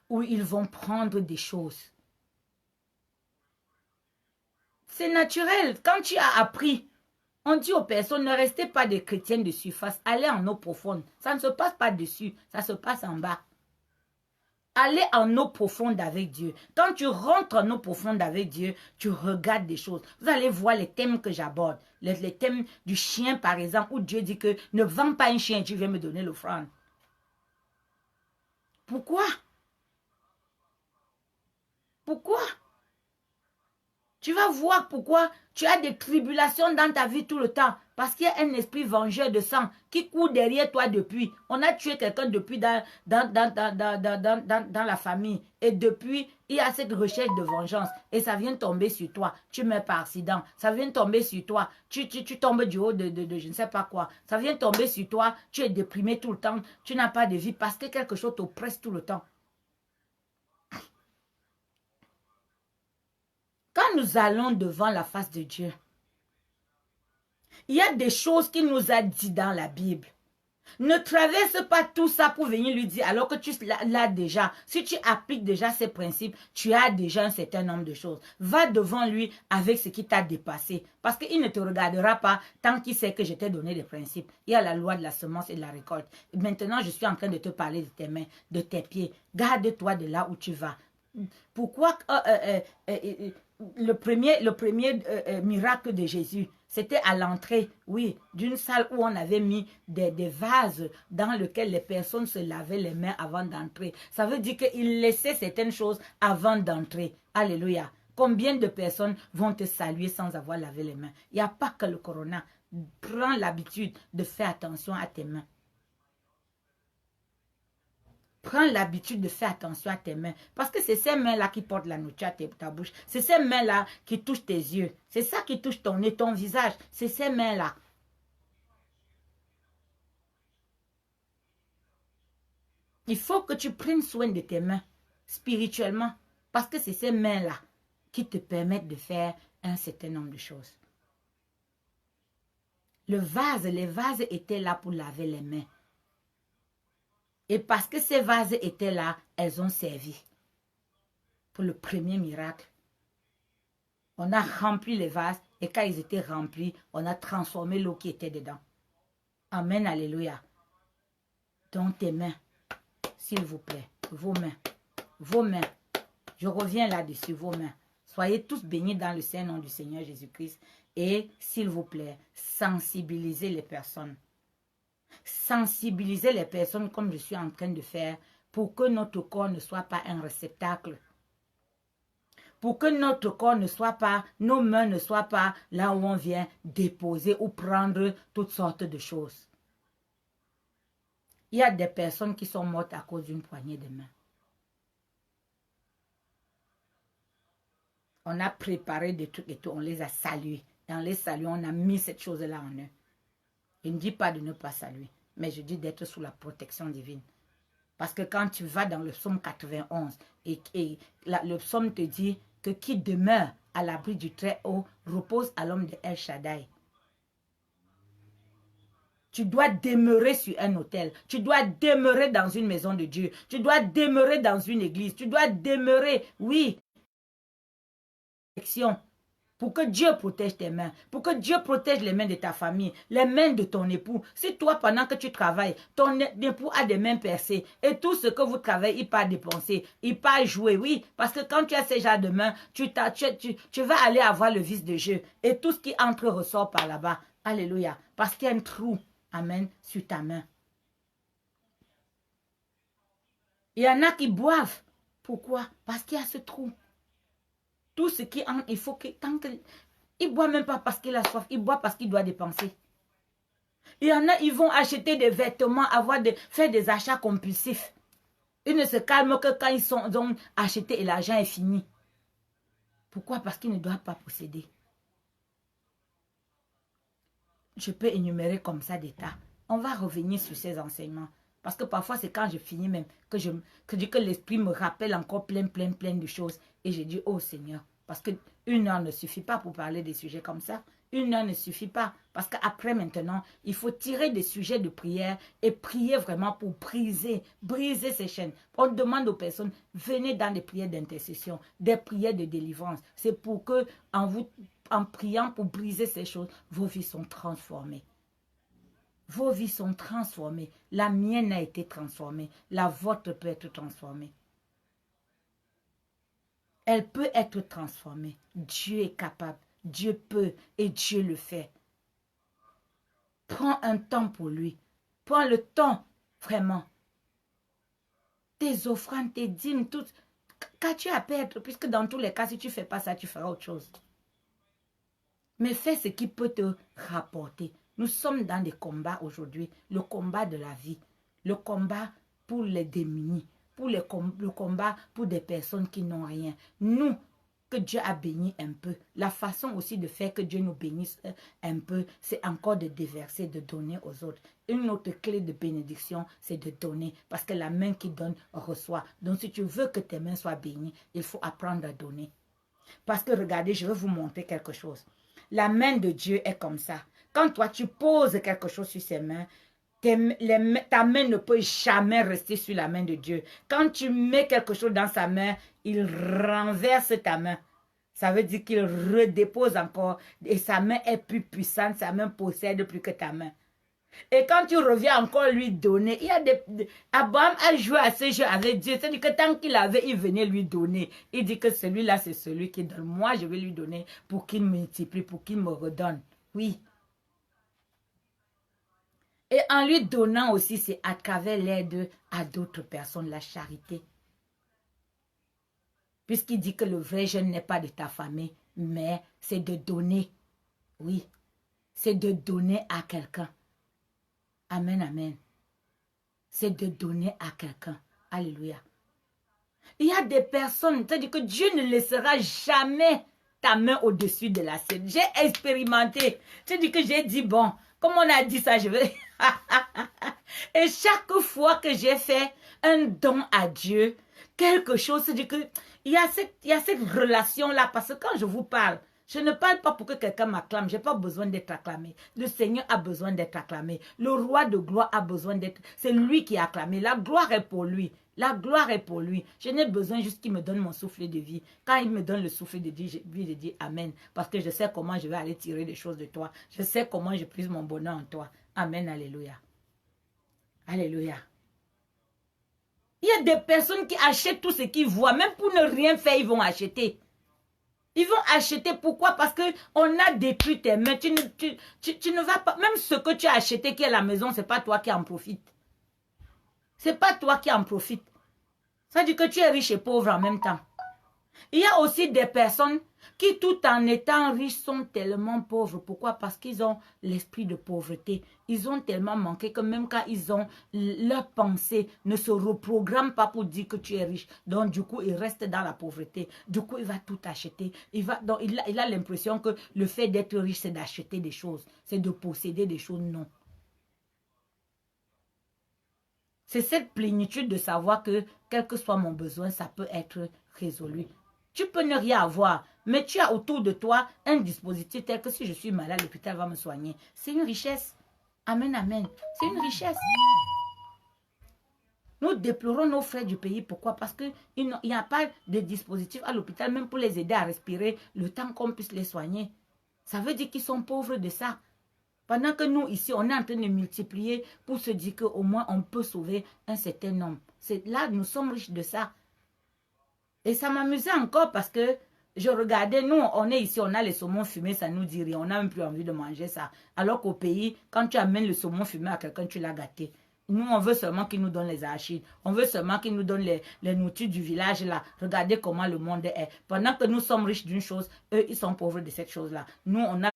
Ou ils vont prendre des choses. C'est naturel. Quand tu as appris, on dit aux personnes, ne restez pas des chrétiennes de surface. Allez en eau profonde. Ça ne se passe pas dessus, ça se passe en bas. Allez en eau profonde avec Dieu. Quand tu rentres en eau profonde avec Dieu, tu regardes des choses. Vous allez voir les thèmes que j'aborde. Les thèmes du chien, par exemple, où Dieu dit que ne vends pas un chien, tu viens me donner l'offrande. Pourquoi? Pourquoi? Tu vas voir pourquoi tu as des tribulations dans ta vie tout le temps. Parce qu'il y a un esprit vengeur de sang qui court derrière toi depuis. On a tué quelqu'un depuis dans la famille. Et depuis, il y a cette recherche de vengeance. Et ça vient tomber sur toi. Tu meurs par accident. Ça vient tomber sur toi. Tu tombes du haut de je ne sais pas quoi. Ça vient tomber sur toi. Tu es déprimé tout le temps. Tu n'as pas de vie parce que quelque chose t'oppresse tout le temps. Quand nous allons devant la face de Dieu, il y a des choses qu'il nous a dit dans la Bible. Ne traverse pas tout ça pour venir lui dire alors que tu l'as déjà. Si tu appliques déjà ces principes, tu as déjà un certain nombre de choses. Va devant lui avec ce qui t'a dépassé. Parce qu'il ne te regardera pas tant qu'il sait que je t'ai donné des principes. Il y a la loi de la semence et de la récolte. Et maintenant, je suis en train de te parler de tes mains, de tes pieds. Garde-toi de là où tu vas. Pourquoi le premier miracle de Jésus, c'était à l'entrée, oui, d'une salle où on avait mis des vases dans lesquels les personnes se lavaient les mains avant d'entrer. Ça veut dire qu'il laissait certaines choses avant d'entrer. Alléluia. Combien de personnes vont te saluer sans avoir lavé les mains? Il n'y a pas que le corona. Prends l'habitude de faire attention à tes mains. Prends l'habitude de faire attention à tes mains. Parce que c'est ces mains-là qui portent la nourriture à ta bouche. C'est ces mains-là qui touchent tes yeux. C'est ça qui touche ton nez, ton visage. C'est ces mains-là. Il faut que tu prennes soin de tes mains spirituellement. Parce que c'est ces mains-là qui te permettent de faire un certain nombre de choses. Les vases étaient là pour laver les mains. Et parce que ces vases étaient là, elles ont servi pour le premier miracle. On a rempli les vases et quand ils étaient remplis, on a transformé l'eau qui était dedans. Amen, alléluia. Donc tes mains, s'il vous plaît, vos mains, vos mains. Je reviens là-dessus, vos mains. Soyez tous bénis dans le Saint-Nom du Seigneur Jésus-Christ. Et s'il vous plaît, sensibilisez les personnes. Sensibiliser les personnes comme je suis en train de faire pour que notre corps ne soit pas un réceptacle. Pour que notre corps ne soit pas, nos mains ne soient pas là où on vient déposer ou prendre toutes sortes de choses. Il y a des personnes qui sont mortes à cause d'une poignée de main. On a préparé des trucs et tout, on les a salués. Et en les saluant, on a mis cette chose-là en eux. Je ne dis pas de ne pas saluer, mais je dis d'être sous la protection divine. Parce que quand tu vas dans le psaume 91, le psaume te dit que qui demeure à l'abri du Très-Haut repose à l'homme de El Shaddai. Tu dois demeurer sur un autel. Tu dois demeurer dans une maison de Dieu. Tu dois demeurer dans une église. Tu dois demeurer, oui, pour que Dieu protège tes mains, pour que Dieu protège les mains de ta famille, les mains de ton époux. Si toi, pendant que tu travailles, ton époux a des mains percées et tout ce que vous travaillez, il part dépenser, il part jouer, oui, parce que quand tu as ces genres de mains, tu vas aller avoir le vice de jeu et tout ce qui entre ressort par là-bas. Alléluia, parce qu'il y a un trou, amen, sur ta main. Il y en a qui boivent. Pourquoi? Parce qu'il y a ce trou. Tout ce qui entre, il faut que, tant que, il ne boit même pas parce qu'il a soif, il boit parce qu'il doit dépenser. Il y en a, ils vont acheter des vêtements, faire des achats compulsifs. Ils ne se calment que quand ils ont acheté et l'argent est fini. Pourquoi? Parce qu'ils ne doivent pas posséder. Je peux énumérer comme ça des tas. On va revenir sur ces enseignements. Parce que parfois, c'est quand je finis même que l'esprit me rappelle encore plein de choses. Et je dis, oh Seigneur, parce qu'une heure ne suffit pas pour parler des sujets comme ça. Une heure ne suffit pas. Parce qu'après maintenant, il faut tirer des sujets de prière et prier vraiment pour briser ces chaînes. On demande aux personnes, venez dans des prières d'intercession, des prières de délivrance. C'est pour que, en priant pour briser ces choses, vos vies sont transformées. Vos vies sont transformées. La mienne a été transformée. La vôtre peut être transformée. Elle peut être transformée. Dieu est capable. Dieu peut et Dieu le fait. Prends un temps pour lui. Prends le temps, vraiment. Tes offrandes, tes dîmes, tout. Qu'as-tu à perdre? Puisque dans tous les cas, si tu ne fais pas ça, tu feras autre chose. mais fais ce qui peut te rapporter. Nous sommes dans des combats aujourd'hui, le combat de la vie, le combat pour les démunis, le combat pour des personnes qui n'ont rien. Nous, que Dieu a béni un peu, la façon aussi de faire que Dieu nous bénisse un peu, c'est encore de déverser, de donner aux autres. Une autre clé de bénédiction, c'est de donner, parce que la main qui donne reçoit. Donc si tu veux que tes mains soient bénies, il faut apprendre à donner. Parce que regardez, je vais vous montrer quelque chose. La main de Dieu est comme ça. Quand toi, tu poses quelque chose sur ses mains, ta main ne peut jamais rester sur la main de Dieu. Quand tu mets quelque chose dans sa main, il renverse ta main. Ça veut dire qu'il redépose encore. Et sa main est plus puissante, sa main possède plus que ta main. Et quand tu reviens encore lui donner, il y a Abraham a joué à ce jeu avec Dieu. C'est-à-dire que tant qu'il avait, il venait lui donner. Il dit que celui-là, c'est celui qui donne. Moi, je vais lui donner pour qu'il multiplie, pour qu'il me redonne. Oui. Et en lui donnant aussi, c'est à travers l'aide à d'autres personnes, la charité. Puisqu'il dit que le vrai jeûne n'est pas de ta famille, mais c'est de donner. Oui, c'est de donner à quelqu'un. Amen, amen. C'est de donner à quelqu'un. Alléluia. Il y a des personnes, c'est-à-dire que Dieu ne laissera jamais ta main au-dessus de l'assiette. J'ai expérimenté. C'est-à-dire que j'ai dit, bon, comme on a dit ça, je vais... Et chaque fois que j'ai fait un don à Dieu, quelque chose, c'est-à-dire que il y a cette relation-là, parce que quand je vous parle, je ne parle pas pour que quelqu'un m'acclame. Je n'ai pas besoin d'être acclamé. Le Seigneur a besoin d'être acclamé. Le roi de gloire a besoin d'être... C'est lui qui est acclamé. La gloire est pour lui. La gloire est pour lui. Je n'ai besoin juste qu'il me donne mon souffle de vie. Quand il me donne le souffle de vie, je dis Amen. Parce que je sais comment je vais aller tirer des choses de toi. Je sais comment je prise mon bonheur en toi. Amen. Alléluia. Alléluia. Il y a des personnes qui achètent tout ce qu'ils voient. Même pour ne rien faire, ils vont acheter. Ils vont acheter. Pourquoi? Parce qu'on a détruit tes mains. Tu ne vas pas... Même ce que tu as acheté qui est à la maison, ce n'est pas toi qui en profite. Ce n'est pas toi qui en profite. Ça dit que tu es riche et pauvre en même temps. Il y a aussi des personnes qui, tout en étant riches, sont tellement pauvres. Pourquoi? Parce qu'ils ont l'esprit de pauvreté. Ils ont tellement manqué que même quand ils ont leur pensée, ne se reprogramme pas pour dire que tu es riche. Donc, du coup, il reste dans la pauvreté. Du coup, il va tout acheter. Il a l'impression que le fait d'être riche, c'est d'acheter des choses. C'est de posséder des choses. Non. C'est cette plénitude de savoir que, quel que soit mon besoin, ça peut être résolu. Tu peux ne rien avoir, mais tu as autour de toi un dispositif tel que si je suis malade, l'hôpital va me soigner. C'est une richesse. Amen, amen. C'est une richesse. Nous déplorons nos frères du pays. Pourquoi? Parce qu'il n'y a pas de dispositif à l'hôpital, même pour les aider à respirer, le temps qu'on puisse les soigner. Ça veut dire qu'ils sont pauvres de ça. Pendant que nous, ici, on est en train de multiplier pour se dire qu'au moins, on peut sauver un certain nombre. Là, nous sommes riches de ça. Et ça m'amusait encore parce que je regardais, nous, on est ici, on a les saumons fumés, ça nous dit rien. On n'a même plus envie de manger ça. Alors qu'au pays, quand tu amènes le saumon fumé à quelqu'un, tu l'as gâté. Nous, on veut seulement qu'il nous donne les arachides. On veut seulement qu'il nous donne les nourritures du village là. Regardez comment le monde est. Pendant que nous sommes riches d'une chose, eux, ils sont pauvres de cette chose-là. Nous, on a...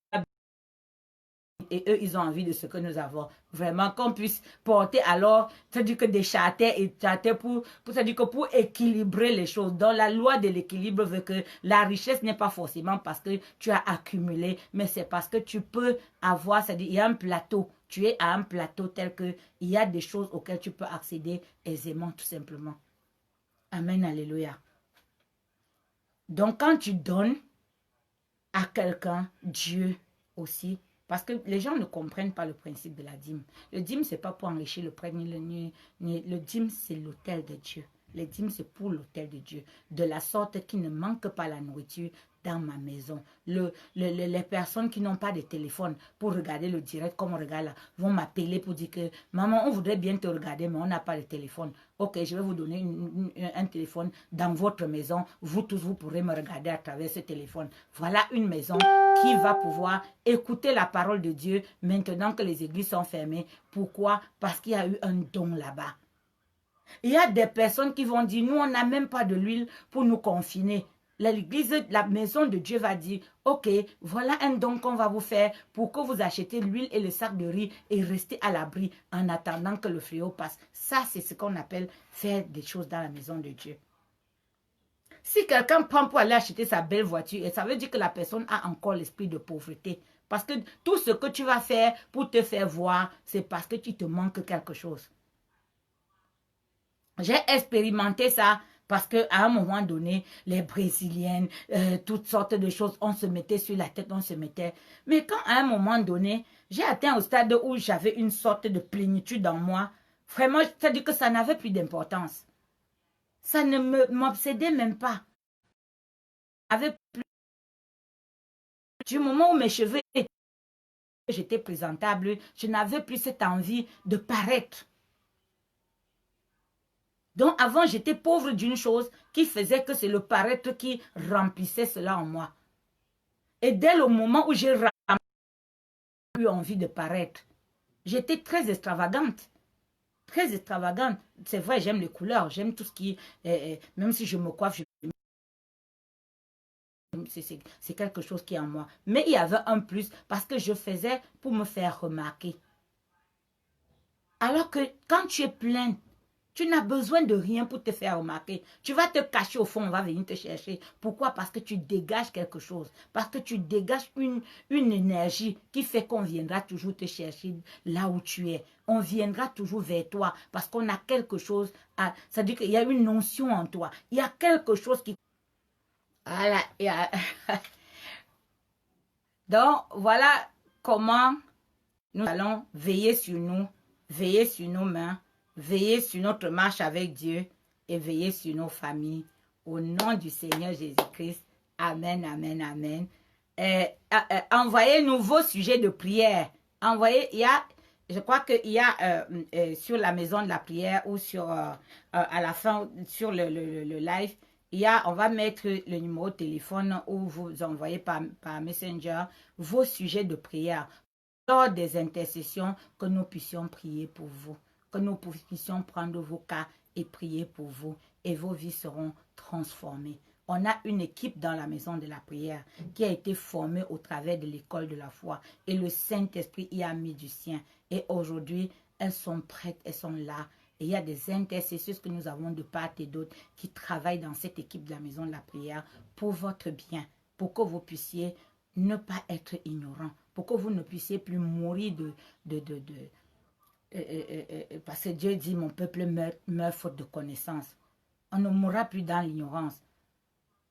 Et eux, ils ont envie de ce que nous avons. Vraiment, qu'on puisse porter alors, c'est-à-dire que des charters et charters c'est-à-dire que pour équilibrer les choses. Donc, la loi de l'équilibre veut que la richesse n'est pas forcément parce que tu as accumulé, mais c'est parce que tu peux avoir, c'est-à-dire il y a un plateau. Tu es à un plateau tel que il y a des choses auxquelles tu peux accéder aisément, tout simplement. Amen, alléluia. Donc, quand tu donnes à quelqu'un, Dieu aussi, parce que les gens ne comprennent pas le principe de la dîme. Le dîme, ce n'est pas pour enrichir le prêtre, le dîme, c'est l'autel de Dieu. Le dîme, c'est pour l'autel de Dieu. De la sorte qu'il ne manque pas la nourriture dans ma maison. Les personnes qui n'ont pas de téléphone pour regarder le direct, comme on regarde là, vont m'appeler pour dire que maman, on voudrait bien te regarder, mais on n'a pas de téléphone. Ok, je vais vous donner un téléphone dans votre maison. Vous tous, vous pourrez me regarder à travers ce téléphone. Voilà une maison qui va pouvoir écouter la parole de Dieu maintenant que les églises sont fermées. Pourquoi? Parce qu'il y a eu un don là-bas. Il y a des personnes qui vont dire, nous, on n'a même pas de l'huile pour nous confiner. l'église, la maison de Dieu va dire, ok, voilà un don qu'on va vous faire pour que vous achetiez l'huile et le sac de riz et restez à l'abri en attendant que le fléau passe. Ça, c'est ce qu'on appelle faire des choses dans la maison de Dieu. Si quelqu'un prend pour aller acheter sa belle voiture, ça veut dire que la personne a encore l'esprit de pauvreté. Parce que tout ce que tu vas faire pour te faire voir, c'est parce que tu te manques quelque chose. J'ai expérimenté ça parce qu'à un moment donné, les Brésiliennes, toutes sortes de choses, on se mettait sur la tête, on se mettait. Mais quand à un moment donné, j'ai atteint au stade où j'avais une sorte de plénitude en moi, vraiment, c'est-à-dire que ça n'avait plus d'importance. Ça ne m'obsédait même pas. Avec plus, du moment où mes cheveux j'étais présentable, je n'avais plus cette envie de paraître. Donc avant, j'étais pauvre d'une chose qui faisait que c'est le paraître qui remplissait cela en moi. Et dès le moment où j'ai eu envie de paraître, j'étais très extravagante. Très extravagante. C'est vrai, j'aime les couleurs, j'aime tout ce qui... même si je me coiffe, c'est quelque chose qui est en moi. Mais il y avait un plus parce que je faisais pour me faire remarquer. Alors que quand tu es pleine, tu n'as besoin de rien pour te faire remarquer. Tu vas te cacher au fond, on va venir te chercher. Pourquoi? Parce que tu dégages quelque chose. Parce que tu dégages une énergie qui fait qu'on viendra toujours te chercher là où tu es. On viendra toujours vers toi parce qu'on a quelque chose. Ça veut dire qu'il y a une notion en toi. Il y a quelque chose qui... Voilà. Donc, voilà comment nous allons veiller sur nous, veiller sur nos mains, veiller sur notre marche avec Dieu et veiller sur nos familles. Au nom du Seigneur Jésus-Christ. Amen, amen, amen. Envoyez-nous vos sujets de prière. Envoyez, je crois qu'il y a sur la maison de la prière ou sur, à la fin, sur le live, on va mettre le numéro de téléphone où vous envoyez par Messenger vos sujets de prière. Lors des intercessions, que nous puissions prier pour vous, que nous puissions prendre vos cas et prier pour vous, et vos vies seront transformées. On a une équipe dans la maison de la prière qui a été formée au travers de l'école de la foi, et le Saint-Esprit y a mis du sien. Et aujourd'hui, elles sont prêtes, elles sont là. Et il y a des intercesseurs que nous avons de part et d'autre qui travaillent dans cette équipe de la maison de la prière pour votre bien, pour que vous puissiez ne pas être ignorants, pour que vous ne puissiez plus mourir parce que Dieu dit, mon peuple meurt faute de connaissance. On ne mourra plus dans l'ignorance.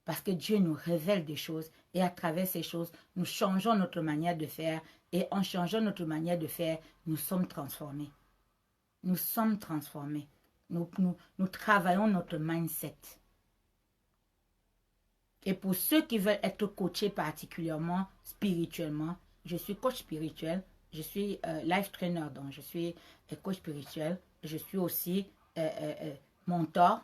Parce que Dieu nous révèle des choses et à travers ces choses, nous changeons notre manière de faire. Et en changeant notre manière de faire, nous sommes transformés. Nous sommes transformés. Nous travaillons notre mindset. Et pour ceux qui veulent être coachés particulièrement spirituellement, je suis coach spirituel, je suis life trainer, donc je suis coach spirituel, je suis aussi mentor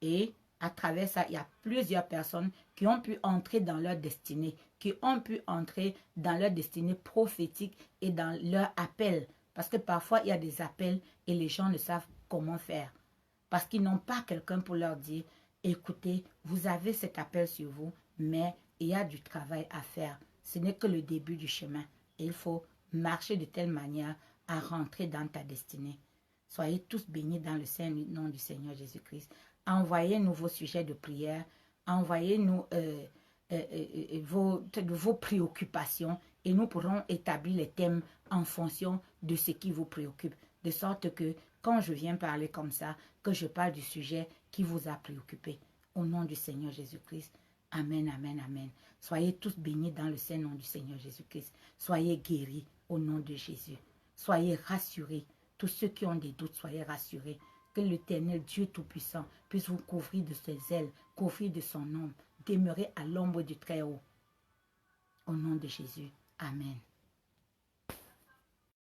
et à travers ça, il y a plusieurs personnes qui ont pu entrer dans leur destinée, qui ont pu entrer dans leur destinée prophétique et dans leur appel. Parce que parfois, il y a des appels et les gens ne savent comment faire. Parce qu'ils n'ont pas quelqu'un pour leur dire, écoutez, vous avez cet appel sur vous, mais il y a du travail à faire. Ce n'est que le début du chemin. Et il faut marcher de telle manière à rentrer dans ta destinée. Soyez tous bénis dans le saint nom du Seigneur Jésus-Christ. Envoyez-nous vos sujets de prière. Envoyez-nous vos préoccupations et nous pourrons établir les thèmes en fonction de ce qui vous préoccupe. De sorte que quand je viens parler comme ça, que je parle du sujet qui vous a préoccupé. Au nom du Seigneur Jésus-Christ. Amen, amen, amen. Soyez tous bénis dans le saint nom du Seigneur Jésus-Christ. Soyez guéris au nom de Jésus. Soyez rassurés. Tous ceux qui ont des doutes, soyez rassurés. Que l'Éternel Dieu Tout-Puissant puisse vous couvrir de ses ailes, couvrir de son ombre, demeurer à l'ombre du Très-Haut. Au nom de Jésus. Amen.